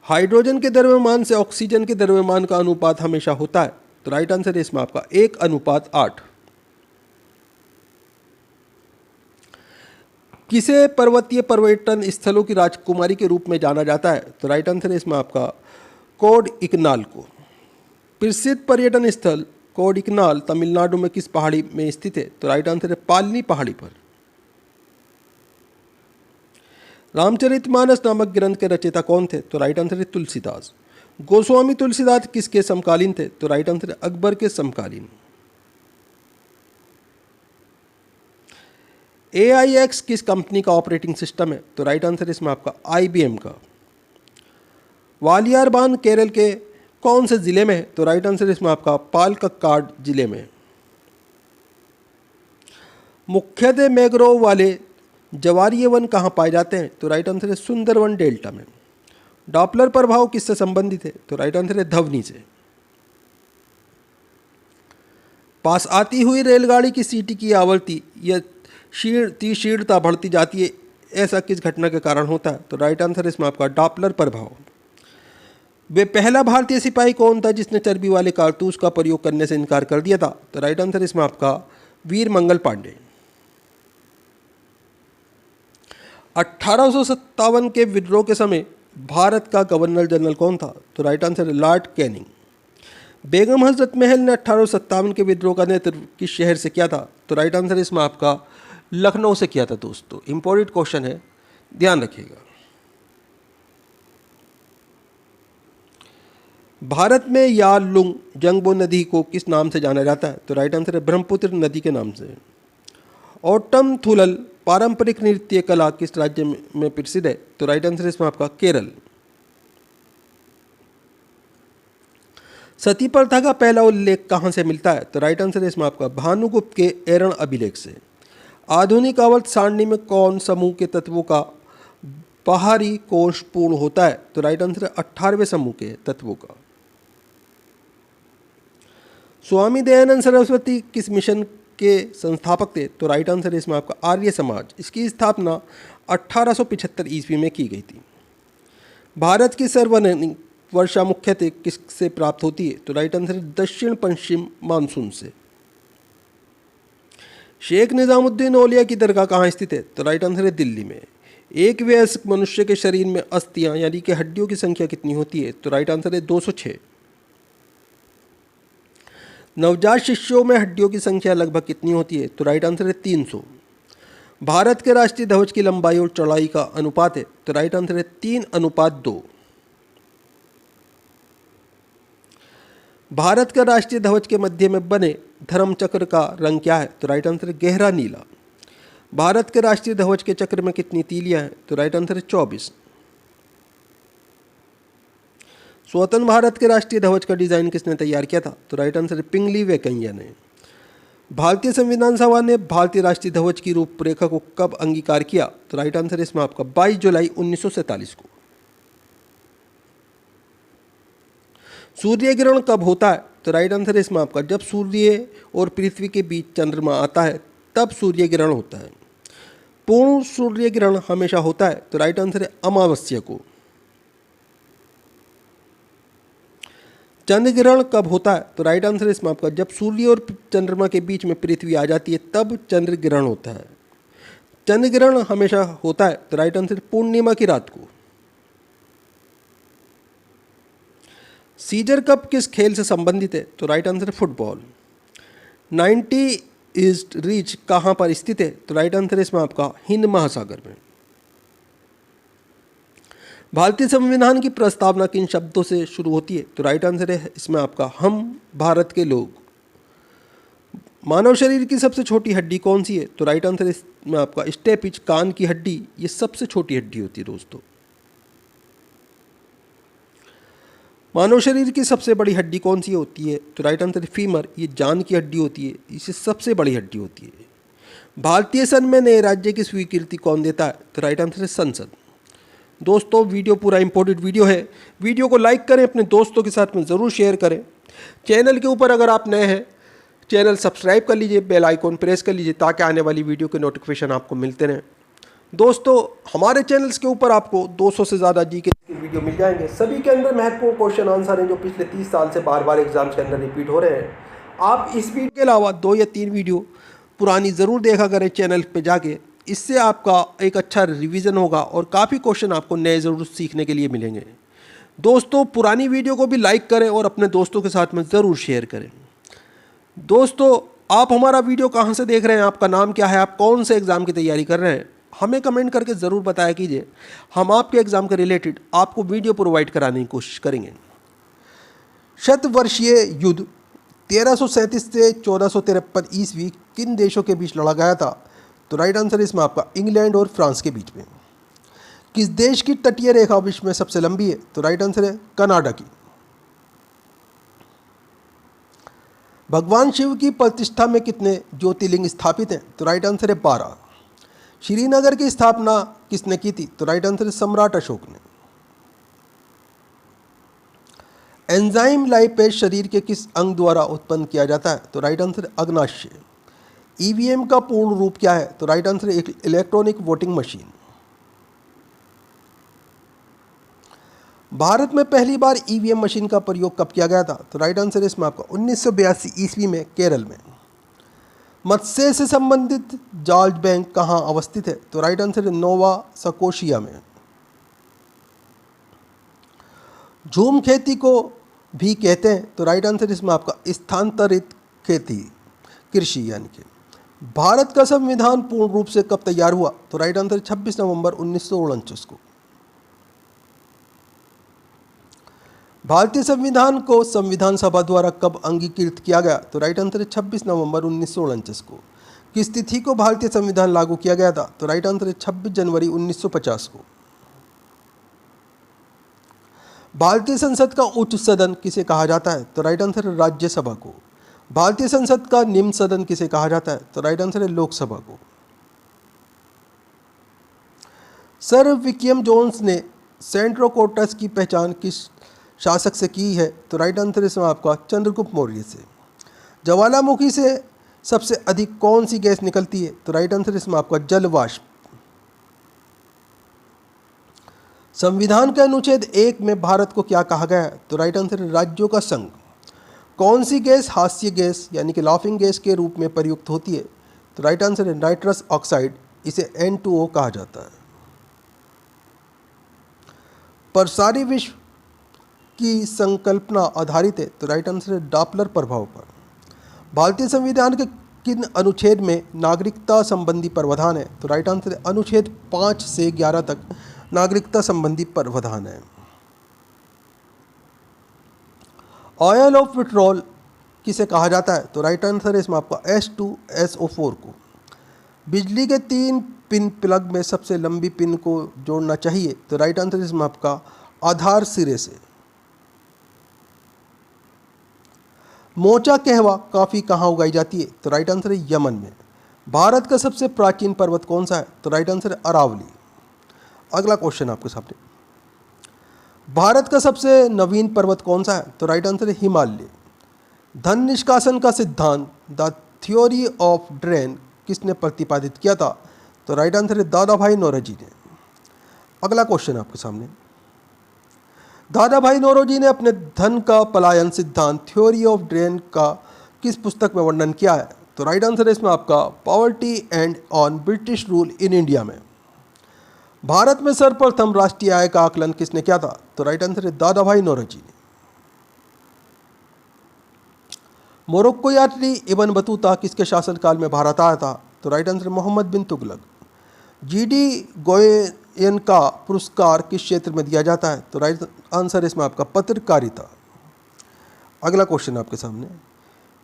हाइड्रोजन के द्रव्यमान से ऑक्सीजन के द्रव्यमान का अनुपात हमेशा होता है? तो राइट आंसर है इसमें आपका 1:8। किसे पर्वतीय पर्यटन स्थलों की राजकुमारी के रूप में जाना जाता है? तो राइट आंसर है इसमें आपका कोडइकनाल को। प्रसिद्ध पर्यटन स्थल कोडइकनाल तमिलनाडु में किस पहाड़ी में स्थित है? तो राइट आंसर है पालनी पहाड़ी पर। रामचरितमानस नामक ग्रंथ के रचयिता कौन थे? तो राइट आंसर है तुलसीदास। गोस्वामी तुलसीदास किसके समकालीन थे? तो राइट आंसर है अकबर के समकालीन। AIX किस कंपनी का ऑपरेटिंग सिस्टम है? तो राइट आंसर है इसमें आपका IBM का। वालियार बांध केरल के कौन से जिले में है? तो राइट आंसर है इसमें आपका पालक्काड जिले में। मुख्यतः मैंग्रोव वाले जवारीय वन कहाँ पाए जाते हैं? तो राइट आंसर है सुंदरवन डेल्टा में। डॉपलर प्रभाव किससे संबंधित है? तो राइट आंसर है ध्वनि से। पास आती हुई रेलगाड़ी की सीटी की आवृत्ति या तीक्ष्णता बढ़ती जाती है, ऐसा किस घटना के कारण होता है? तो राइट आंसर है इसमें आपका डॉपलर प्रभाव। वे पहला भारतीय सिपाही कौन था जिसने चर्बी वाले कारतूस का प्रयोग करने से इनकार कर दिया था? तो राइट आंसर इसमें आपका वीर मंगल पांडे। 1857 के विद्रोह के समय भारत का गवर्नर जनरल कौन था? तो राइट आंसर है लॉर्ड कैनिंग। बेगम हजरत महल ने 1857 के विद्रोह का नेतृत्व किस शहर से किया था? तो राइट आंसर इसमें आपका लखनऊ से किया था। दोस्तों इंपॉर्टेंट क्वेश्चन है, ध्यान रखिएगा। भारत में यारलुंग जंगबो नदी को किस नाम से जाना जाता है? तो राइट आंसर है ब्रह्मपुत्र नदी के नाम से। ओट्टम थुलल पारंपरिक नृत्य कला किस राज्य में प्रसिद्ध है? तो राइट आंसर है इसमें आपका केरल। सती प्रथा का पहला उल्लेख कहाँ से मिलता है? तो राइट आंसर है इसमें आपका भानुगुप्त के एरण अभिलेख से। आधुनिक आवर्त सारणी में कौन समूह के तत्वों का बाहरी कोश पूर्ण होता है? तो राइट आंसर है 18वें समूह के तत्वों का। स्वामी दयानंद सरस्वती किस मिशन के संस्थापक थे? तो राइट आंसर है इसमें आपका आर्य समाज। इसकी स्थापना 1875 ईस्वी में की गई थी। भारत की सर्वाधिक वर्षा मुख्यतः किससे प्राप्त होती है? तो राइट आंसर है दक्षिण पश्चिम मानसून से। शेख निजामुद्दीन औलिया की दरगाह कहाँ स्थित है? तो राइट आंसर है दिल्ली में। एक वयस्क मनुष्य के शरीर में अस्थियां यानी कि हड्डियों की संख्या कितनी होती है? तो राइट आंसर है 206। नवजात शिशुओं में हड्डियों की संख्या लगभग कितनी होती है? तो राइट आंसर है 300। भारत के राष्ट्रीय ध्वज की लंबाई और चौड़ाई का अनुपात है? तो राइट आंसर है 3:2। भारत का राष्ट्रीय ध्वज के मध्य में बने धर्म चक्र का रंग क्या है? तो राइट आंसर है गहरा नीला। भारत के राष्ट्रीय ध्वज के चक्र में कितनी तीलियां हैं? तो राइट आंसर है 24। स्वतंत्र भारत के राष्ट्रीय ध्वज का डिजाइन किसने तैयार किया था? तो राइट आंसर है पिंगली वेंकैया ने। भारतीय संविधान सभा ने भारतीय राष्ट्रीय ध्वज की रूपरेखा को कब अंगीकार किया? तो राइट आंसर है इसमें आपका 22 जुलाई 1947 को। सूर्य ग्रहण कब होता है? तो राइट आंसर है इसमें आपका जब सूर्य और पृथ्वी के बीच चंद्रमा आता है तब सूर्य ग्रहण होता है। पूर्ण सूर्य ग्रहण हमेशा होता है? तो राइट आंसर है अमावस्या को। चंद्र ग्रहण कब होता है? तो राइट आंसर है इसमें आपका जब सूर्य और चंद्रमा के बीच में पृथ्वी आ जाती है तब चंद्र ग्रहण होता है। चंद्र ग्रहण हमेशा होता है? तो राइट आंसर पूर्णिमा की रात को। सीजर कप किस खेल से संबंधित है? तो राइट आंसर है फुटबॉल। 90 ईस्ट रीच कहाँ पर स्थित है? तो राइट आंसर है इसमें आपका हिंद महासागर में। भारतीय संविधान की प्रस्तावना किन शब्दों से शुरू होती है? तो राइट आंसर है इसमें आपका हम भारत के लोग। मानव शरीर की सबसे छोटी हड्डी कौन सी है? तो राइट आंसर है इसमें आपका स्टेपिच, कान की हड्डी। ये सबसे छोटी हड्डी होती है दोस्तों। मानव शरीर की सबसे बड़ी हड्डी कौन सी होती है? तो राइट आंसर है फीमर। ये जान की हड्डी होती है, इसे सबसे बड़ी हड्डी होती है। भारतीय संघ में नए राज्य की स्वीकृति कौन देता है? तो राइट आंसर है संसद। दोस्तों वीडियो पूरा इंपॉर्टेंट वीडियो है। वीडियो को लाइक करें, अपने दोस्तों के साथ में ज़रूर शेयर करें। चैनल के ऊपर अगर आप नए हैं, चैनल सब्सक्राइब कर लीजिए, बेल आइकॉन प्रेस कर लीजिए ताकि आने वाली वीडियो के नोटिफिकेशन आपको मिलते रहें। दोस्तों हमारे चैनल्स के ऊपर आपको 200 से ज़्यादा जीके के वीडियो मिल जाएंगे। सभी के अंदर महत्वपूर्ण क्वेश्चन आंसर हैं जो पिछले 30 साल से बार बार एग्जाम्स के अंदर रिपीट हो रहे हैं। आप इस वीडियो के अलावा 2 या 3 वीडियो पुरानी ज़रूर देखा करें चैनल पे जाके। इससे आपका एक अच्छा रिवीजन होगा और काफ़ी क्वेश्चन आपको नए ज़रूर सीखने के लिए मिलेंगे। दोस्तों पुरानी वीडियो को भी लाइक करें और अपने दोस्तों के साथ में ज़रूर शेयर करें। दोस्तों आप हमारा वीडियो कहाँ से देख रहे हैं, आपका नाम क्या है, आप कौन से एग्ज़ाम की तैयारी कर रहे हैं, हमें कमेंट करके ज़रूर बताया कीजिए। हम आपके एग्ज़ाम के रिलेटेड आपको वीडियो प्रोवाइड कराने की कोशिश करेंगे। शतवर्षीय युद्ध 1337 से 1453 ईस्वी किन देशों के बीच लड़ा गया था? तो राइट आंसर इसमें आपका इंग्लैंड और फ्रांस के बीच में। किस देश की तटीय रेखा विश्व में सबसे लंबी है? तो राइट आंसर है कनाडा की। भगवान शिव की प्रतिष्ठा में कितने ज्योतिर्लिंग स्थापित हैं? तो राइट आंसर है 12। श्रीनगर की स्थापना किसने की थी? तो राइट आंसर है सम्राट अशोक ने। एंजाइम लाइपेज शरीर के किस अंग द्वारा उत्पन्न किया जाता है? तो राइट आंसर है अग्नाशय। ईवीएम का पूर्ण रूप क्या है? तो राइट आंसर है इलेक्ट्रॉनिक वोटिंग मशीन। भारत में पहली बार ईवीएम मशीन का प्रयोग कब किया गया था? तो राइट आंसर है इसमें आपका 1982 ईस्वी में केरल में। मत्स्य से संबंधित जॉर्ज बैंक कहाँ अवस्थित है? तो राइट आंसर है नोवा स्कोशिया में। झूम खेती को भी कहते हैं? तो राइट आंसर इसमें आपका स्थानांतरित खेती कृषि यानी कि। भारत का संविधान पूर्ण रूप से कब तैयार हुआ? तो राइट आंसर 26 नवंबर 1949 को। भारतीय संविधान को संविधान सभा द्वारा कब अंगीकृत किया गया? तो राइट आंसर है 26 नवंबर 1949 को। किस तिथि को भारतीय संविधान लागू किया गया था? तो राइट आंसर है 26 जनवरी 1950 को। भारतीय संसद का उच्च सदन किसे कहा जाता है? तो राइट आंसर है राज्यसभा को। भारतीय संसद का निम्न सदन किसे कहा जाता है? तो राइट आंसर है लोकसभा को। सर विलियम जोन्स ने सेंट्रोकोटस की पहचान किस शासक से की है? तो राइट आंसर इसमें आपका चंद्रगुप्त मौर्य से। ज्वालामुखी से सबसे अधिक कौन सी गैस निकलती है? तो राइट आंसर इसमें आपका जल वाष्प। संविधान के अनुच्छेद 1 में भारत को क्या कहा गया है? तो राइट आंसर है राज्यों का संघ। कौन सी गैस हास्य गैस यानी कि लाफिंग गैस के रूप में प्रयुक्त होती है? तो राइट आंसर है नाइट्रस ऑक्साइड, इसे N2O कहा जाता है। पर सारी विश्व की संकल्पना आधारित है? तो राइट आंसर है डॉपलर प्रभाव पर। भारतीय संविधान के किन अनुच्छेद में नागरिकता संबंधी प्रावधान है? तो राइट आंसर है अनुच्छेद 5 से 11 तक नागरिकता संबंधी प्रावधान है। ऑयल ऑफ पेट्रोल किसे कहा जाता है? तो राइट आंसर है इसमें आपका H2SO4 को। बिजली के 3 पिन प्लग में सबसे लंबी पिन को जोड़ना चाहिए? तो राइट आंसर इसमें आपका आधार सिरे से। मोचा कहवा काफ़ी कहाँ उगाई जाती है? तो राइट आंसर है यमन में। भारत का सबसे प्राचीन पर्वत कौन सा है? तो राइट आंसर है अरावली। अगला क्वेश्चन आपके सामने, भारत का सबसे नवीन पर्वत कौन सा है? तो राइट आंसर है हिमालय। धन निष्कासन का सिद्धांत द थ्योरी ऑफ ड्रेन किसने प्रतिपादित किया था? तो राइट आंसर है दादा भाई नौरोजी ने। अगला क्वेश्चन आपके सामने, दादा भाई नौरोजी ने अपने धन का पलायन सिद्धांत थ्योरी ऑफ ड्रेन का किस पुस्तक में वर्णन किया है? तो राइट आंसर है इसमें आपका poverty and on British rule in India में। भारत में सर्वप्रथम राष्ट्रीय आय का आकलन किसने किया था? तो राइट आंसर है दादा भाई नौरोजी ने। मोरक्को यात्री इब्न बतूता किसके शासनकाल में भारत आया था? तो राइट आंसर मोहम्मद बिन तुगलक। जीडी गोयन का पुरस्कार किस क्षेत्र में दिया जाता है? तो राइट आंसर इसमें आपका पत्रकारिता। अगला क्वेश्चन आपके सामने,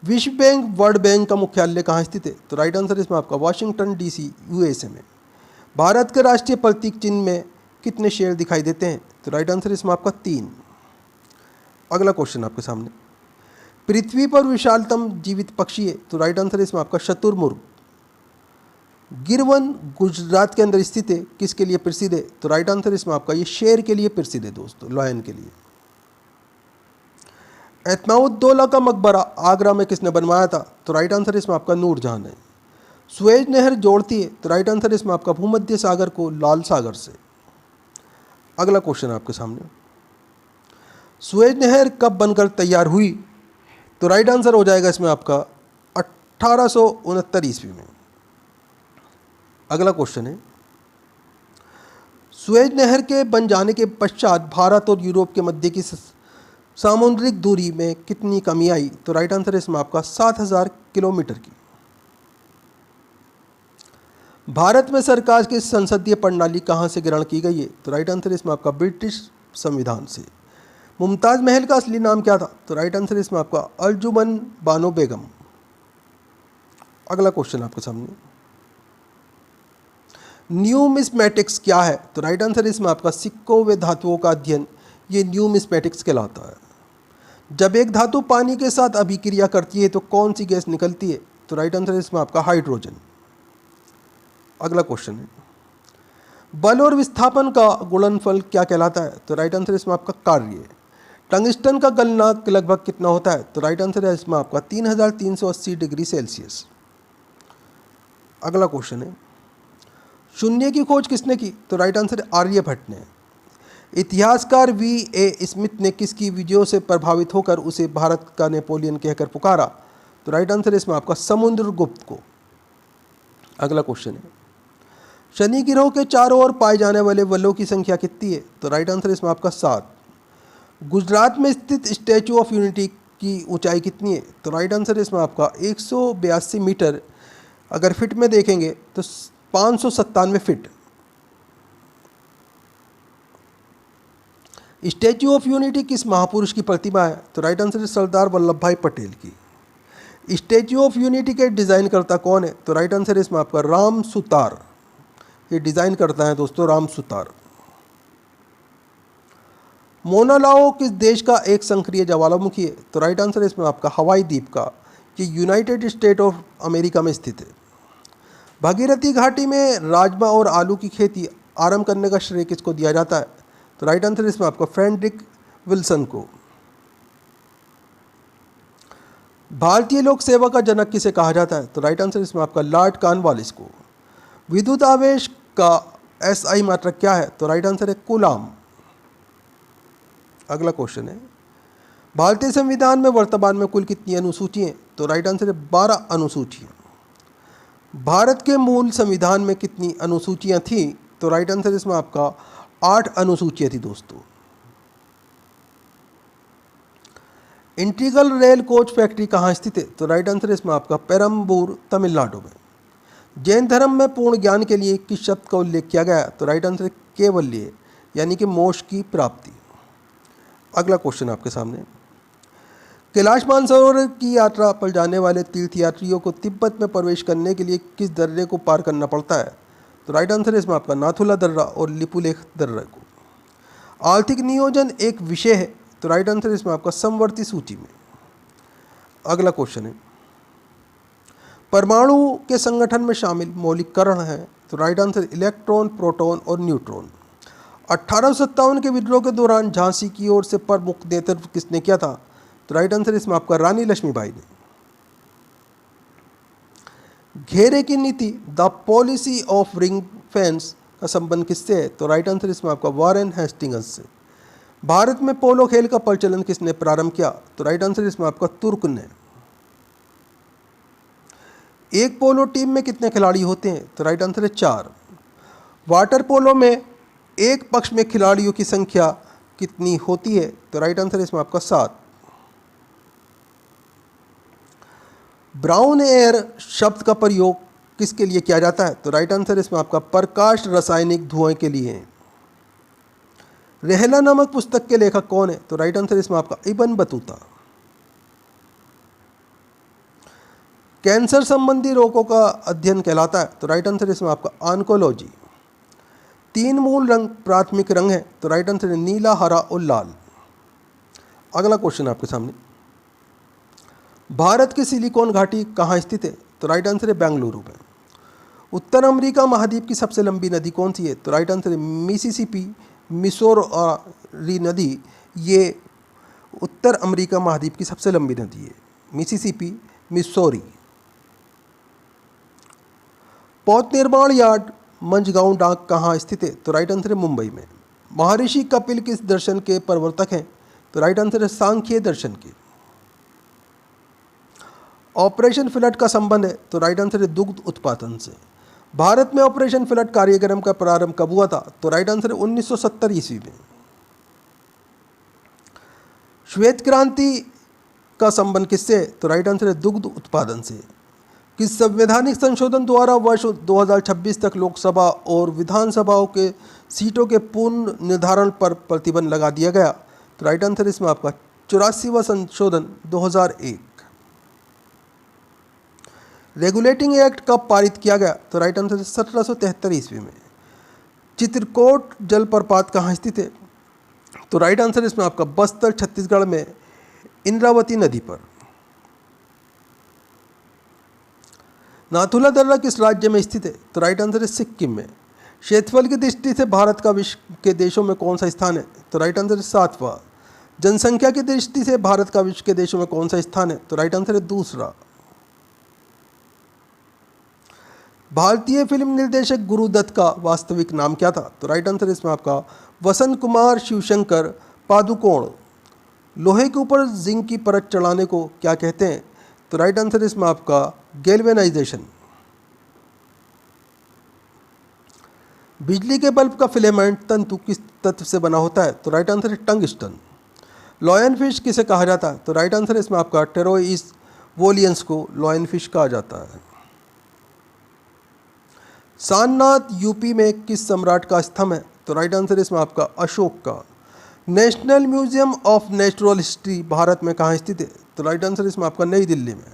विश्व बैंक वर्ल्ड बैंक का मुख्यालय कहाँ स्थित है? तो राइट आंसर इसमें आपका वाशिंगटन DC USA में। भारत के राष्ट्रीय प्रतीक चिन्ह में कितने शेर दिखाई देते हैं? तो राइट आंसर इसमें आपका 3। अगला क्वेश्चन आपके सामने, पृथ्वी पर विशालतम जीवित पक्षी है? तो राइट आंसर इसमें आपका शुतुरमुर्ग। गिरवन गुजरात के अंदर स्थित है, किसके लिए प्रसिद्ध है? तो राइट आंसर इसमें आपका ये शेर के लिए प्रसिद्ध है दोस्तों, लॉयन के लिए। एतमाउद्दौला का मकबरा आगरा में किसने बनवाया था? तो राइट आंसर इसमें आपका नूरजहां है। सुएज नहर जोड़ती है? तो राइट आंसर इसमें आपका भूमध्य सागर को लाल सागर से। अगला क्वेश्चन आपके सामने, सुएज नहर कब बनकर तैयार हुई? तो राइट आंसर हो जाएगा इसमें आपका 1869 ईस्वी में। अगला क्वेश्चन है, सुएज नहर के बन जाने के पश्चात भारत और यूरोप के मध्य की सामुद्रिक दूरी में कितनी कमी आई? तो राइट आंसर है इसमें आपका 7000 किलोमीटर की। भारत में सरकार की संसदीय प्रणाली कहाँ से ग्रहण की गई है? तो राइट आंसर इसमें आपका ब्रिटिश संविधान से। मुमताज़ महल का असली नाम क्या था? तो राइट आंसर इसमें आपका अर्जुमन बानो बेगम। अगला क्वेश्चन आपके सामने, न्यूमिस्मेटिक्स क्या है? तो राइट आंसर इसमें आपका सिक्कों व धातुओं का अध्ययन, ये न्यूमिस्मेटिक्स कहलाता है। जब एक धातु पानी के साथ अभिक्रिया करती है तो कौन सी गैस निकलती है? तो राइट आंसर इसमें आपका हाइड्रोजन। अगला क्वेश्चन है, बल और विस्थापन का गुणनफल क्या कहलाता है? तो राइट आंसर इसमें आपका कार्य। टंगस्टन का गलनांक लगभग कितना होता है? तो राइट आंसर है इसमें आपका 3380 डिग्री सेल्सियस। अगला क्वेश्चन है, शून्य की खोज किसने की? तो राइट आंसर है आर्यभट्ट ने। इतिहासकार V.A. स्मिथ ने किसकी विजयों से प्रभावित होकर उसे भारत का नेपोलियन कहकर पुकारा? तो राइट आंसर है इसमें आपका समुद्रगुप्त को। अगला क्वेश्चन है, शनि ग्रह के चारों ओर पाए जाने वाले वलयों की संख्या कितनी है? तो राइट आंसर इसमें आपका 7। गुजरात में स्थित स्टैचू ऑफ यूनिटी की ऊंचाई कितनी है? तो राइट आंसर इसमें आपका 182 मीटर, अगर फिट में देखेंगे तो 597 फीट। स्टैचू ऑफ यूनिटी किस महापुरुष की प्रतिमा है? तो राइट आंसर है सरदार वल्लभ भाई पटेल की। स्टैचू ऑफ यूनिटी के डिज़ाइन करता कौन है? तो राइट आंसर है इसमें आपका राम सुतार, ये डिज़ाइन करता है दोस्तों राम सुतार। मोना लाओ किस देश का एक संक्रिय ज्वालामुखी है? तो राइट आंसर है इसमें आपका हवाई द्वीप का, ये यूनाइटेड स्टेट ऑफ अमेरिका में स्थित है। भागीरथी घाटी में राजमा और आलू की खेती आरंभ करने का श्रेय किसको दिया जाता है? तो राइट आंसर इसमें आपका फ्रेडरिक विल्सन को। भारतीय लोक सेवा का जनक किसे कहा जाता है? तो राइट आंसर इसमें आपका लॉर्ड कॉर्नवालिस को। विद्युत आवेश का एसआई मात्रक क्या है? तो राइट आंसर है कूलाम। अगला क्वेश्चन है, भारतीय संविधान में वर्तमान में कुल कितनी अनुसूचियां? तो राइट आंसर है 12 अनुसूचियां। भारत के मूल संविधान में कितनी अनुसूचियां थी? तो राइट आंसर इसमें आपका 8 अनुसूचियां थी दोस्तों। इंटीग्रल रेल कोच फैक्ट्री कहाँ स्थित है? तो राइट आंसर इसमें आपका पेरम्बूर तमिलनाडु में। जैन धर्म में पूर्ण ज्ञान के लिए किस शब्द का उल्लेख किया गया? तो राइट आंसर केवल्य, यानी कि मोक्ष की प्राप्ति। अगला क्वेश्चन आपके सामने, कैलाश मानसरोवर की यात्रा पर जाने वाले तीर्थयात्रियों को तिब्बत में प्रवेश करने के लिए किस दर्रे को पार करना पड़ता है? तो राइट आंसर है इसमें आपका नाथुला दर्रा और लिपुलेख दर्रा को। आर्थिक नियोजन एक विषय है? तो राइट आंसर इसमें आपका समवर्ती सूची में। अगला क्वेश्चन है, परमाणु के संगठन में शामिल मौलिक कण है? तो राइट आंसर इलेक्ट्रॉन, प्रोटॉन और न्यूट्रॉन। 1857 के विद्रोह के दौरान झांसी की ओर से प्रमुख नेतृत्व किसने किया था? तो राइट आंसर इसमें आपका रानी लक्ष्मीबाई ने। घेरे की नीति the policy of ring fence का संबंध किससे है? तो राइट आंसर इसमें आपका वॉरेन हेस्टिंग्स से। भारत में पोलो खेल का प्रचलन किसने प्रारंभ किया? तो राइट आंसर इसमें आपका तुर्क ने। एक पोलो टीम में कितने खिलाड़ी होते हैं? तो राइट आंसर है 4। वाटर पोलो में एक पक्ष में खिलाड़ियों की संख्या कितनी होती है? तो राइट आंसर इसमें आपका 7। ब्राउन एयर शब्द का प्रयोग किसके लिए किया जाता है? तो राइट आंसर इसमें आपका प्रकाश रासायनिक धुएं के लिए है। रहला नामक पुस्तक के लेखक कौन है? तो राइट आंसर इसमें आपका इब्न बतूता। कैंसर संबंधी रोगों का अध्ययन कहलाता है? तो राइट आंसर इसमें आपका ऑन्कोलॉजी। 3 मूल रंग प्राथमिक रंग है? तो राइट आंसर है नीला, हरा और लाल। अगला क्वेश्चन आपके सामने, भारत की सिलिकॉन घाटी कहाँ स्थित है? तो राइट आंसर है बेंगलुरु में। उत्तर अमेरिका महाद्वीप की सबसे लंबी नदी कौन सी है? तो राइट आंसर है मिसिसिपी मिसौरी नदी, ये उत्तर अमेरिका महाद्वीप की सबसे लंबी नदी है, मिसिसिपी मिसौरी। पौध निर्माण यार्ड मंझगांव डाक कहाँ स्थित है? तो राइट आंसर है मुंबई में। महर्षि कपिल किस दर्शन के प्रवर्तक हैं? तो राइट आंसर है सांख्य दर्शन के। ऑपरेशन फ्लड का संबंध है? तो राइट आंसर है दुग्ध उत्पादन से। भारत में ऑपरेशन फ्लड कार्यक्रम का प्रारंभ कब हुआ था? तो राइट आंसर है 1970 ईस्वी में। श्वेत क्रांति का संबंध किससे? तो राइट आंसर है दुग्ध उत्पादन से। किस संवैधानिक संशोधन द्वारा वर्ष 2026 तक लोकसभा और विधानसभाओं के सीटों के पूर्ण निर्धारण पर प्रतिबंध लगा दिया गया? तो राइट आंसर इसमें आपका 84वां संशोधन 2001। रेगुलेटिंग एक्ट कब पारित किया गया? तो राइट आंसर 1773 ईस्वी में। चित्रकोट जलप्रपात कहाँ स्थित है? तो राइट आंसर इसमें आपका बस्तर छत्तीसगढ़ में इंद्रावती नदी पर। नाथुला दर्रा किस राज्य में स्थित है? तो राइट आंसर है सिक्किम में। क्षेत्रफल की दृष्टि से भारत का विश्व के देशों में कौन सा स्थान है? तो राइट आंसर है 7वां। जनसंख्या की दृष्टि से भारत का विश्व के देशों में कौन सा स्थान है? तो राइट आंसर है 2रा। भारतीय फिल्म निर्देशक गुरुदत्त का वास्तविक नाम क्या था? तो राइट आंसर इसमें आपका वसंत कुमार शिवशंकर पादुकोण। लोहे के ऊपर जिंक की परत चढ़ाने को क्या कहते हैं? तो राइट आंसर इसमें आपका गैल्वेनाइजेशन। बिजली के बल्ब का फिलामेंट तंतु किस तत्व से बना होता है? तो राइट आंसर है टंगस्टन। लॉयन फिश किसे कहा जाता है? तो राइट आंसर इसमें आपका टेरोइस वोलियंस को लॉयन फिश कहा जाता है। सारनाथ यूपी में किस सम्राट का स्तंभ है? तो राइट आंसर इसमें आपका अशोक का। National museum of natural history Bharat में कहाँ स्थित है? तो राइट आंसर इसमें आपका नई दिल्ली में।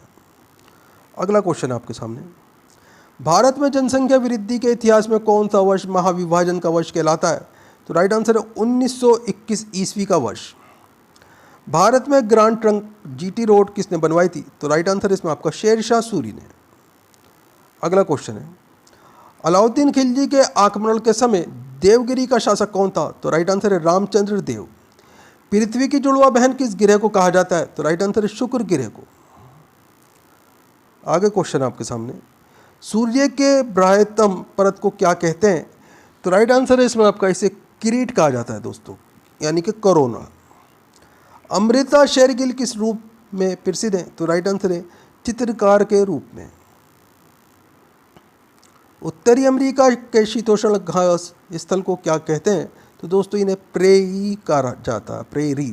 अगला क्वेश्चन आपके सामने, भारत में जनसंख्या वृद्धि के इतिहास में कौन सा वर्ष महाविभाजन का वर्ष कहलाता है? तो राइट आंसर है 1921 ईस्वी का वर्ष। भारत में ग्रांड ट्रंक जीटी रोड किसने बनवाई थी? तो राइट आंसर है इसमें आपका शेरशाह सूरी ने। अगला क्वेश्चन है, अलाउद्दीन खिलजी के आक्रमण के समय देवगिरी का शासक कौन था? तो राइट आंसर है रामचंद्र देव। पृथ्वी की जुड़वा बहन किस गिरह को कहा जाता है? तो राइट आंसर है शुक्र गिरह को। आगे क्वेश्चन आपके सामने, सूर्य के बाह्यतम परत को क्या कहते हैं? तो राइट आंसर है इसमें आपका इसे किरीट कहा जाता है दोस्तों, यानी कि कोरोना। अमृता शेरगिल किस रूप में प्रसिद्ध है? तो राइट आंसर है चित्रकार के रूप में। उत्तरी अमेरिका के शीतोष्ण घास स्थल को क्या कहते हैं? तो दोस्तों इन्हें प्रेरी कहा जाता है, प्रेरी।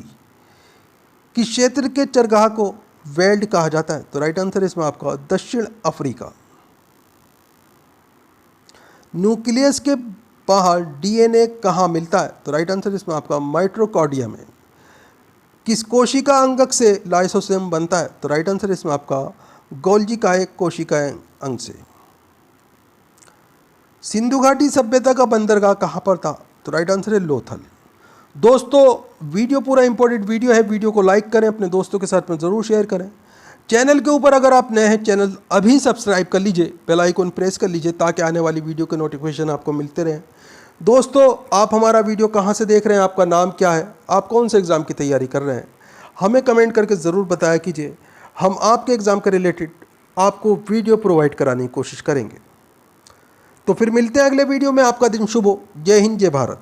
किस क्षेत्र के चरगाह को वेल्ड कहा जाता है? तो राइट आंसर इसमें आपका दक्षिण अफ्रीका। न्यूक्लियस के बाहर डीएनए कहाँ मिलता है? तो राइट आंसर इसमें आपका माइटोकॉन्ड्रिया में। किस कोशिका अंगक से लाइसोसोम बनता है? तो राइट आंसर इसमें आपका गोल्जी का एक कोशिका अंग से। सिंधु घाटी सभ्यता का बंदरगाह कहाँ पर था? तो राइट आंसर है लोथल। दोस्तों वीडियो पूरा इंपॉर्टेंट वीडियो है, वीडियो को लाइक करें, अपने दोस्तों के साथ में ज़रूर शेयर करें। चैनल के ऊपर अगर आप नए हैं, चैनल अभी सब्सक्राइब कर लीजिए, बेल आइकन प्रेस कर लीजिए ताकि आने वाली वीडियो के नोटिफिकेशन आपको मिलते रहें। दोस्तों आप हमारा वीडियो कहाँ से देख रहे हैं, आपका नाम क्या है, आप कौन से एग्ज़ाम की तैयारी कर रहे हैं, हमें कमेंट करके ज़रूर बताया कीजिए। हम आपके एग्ज़ाम के रिलेटेड आपको वीडियो प्रोवाइड कराने की कोशिश करेंगे। तो फिर मिलते हैं अगले वीडियो में। आपका दिन शुभ हो। जय हिंद, जय भारत।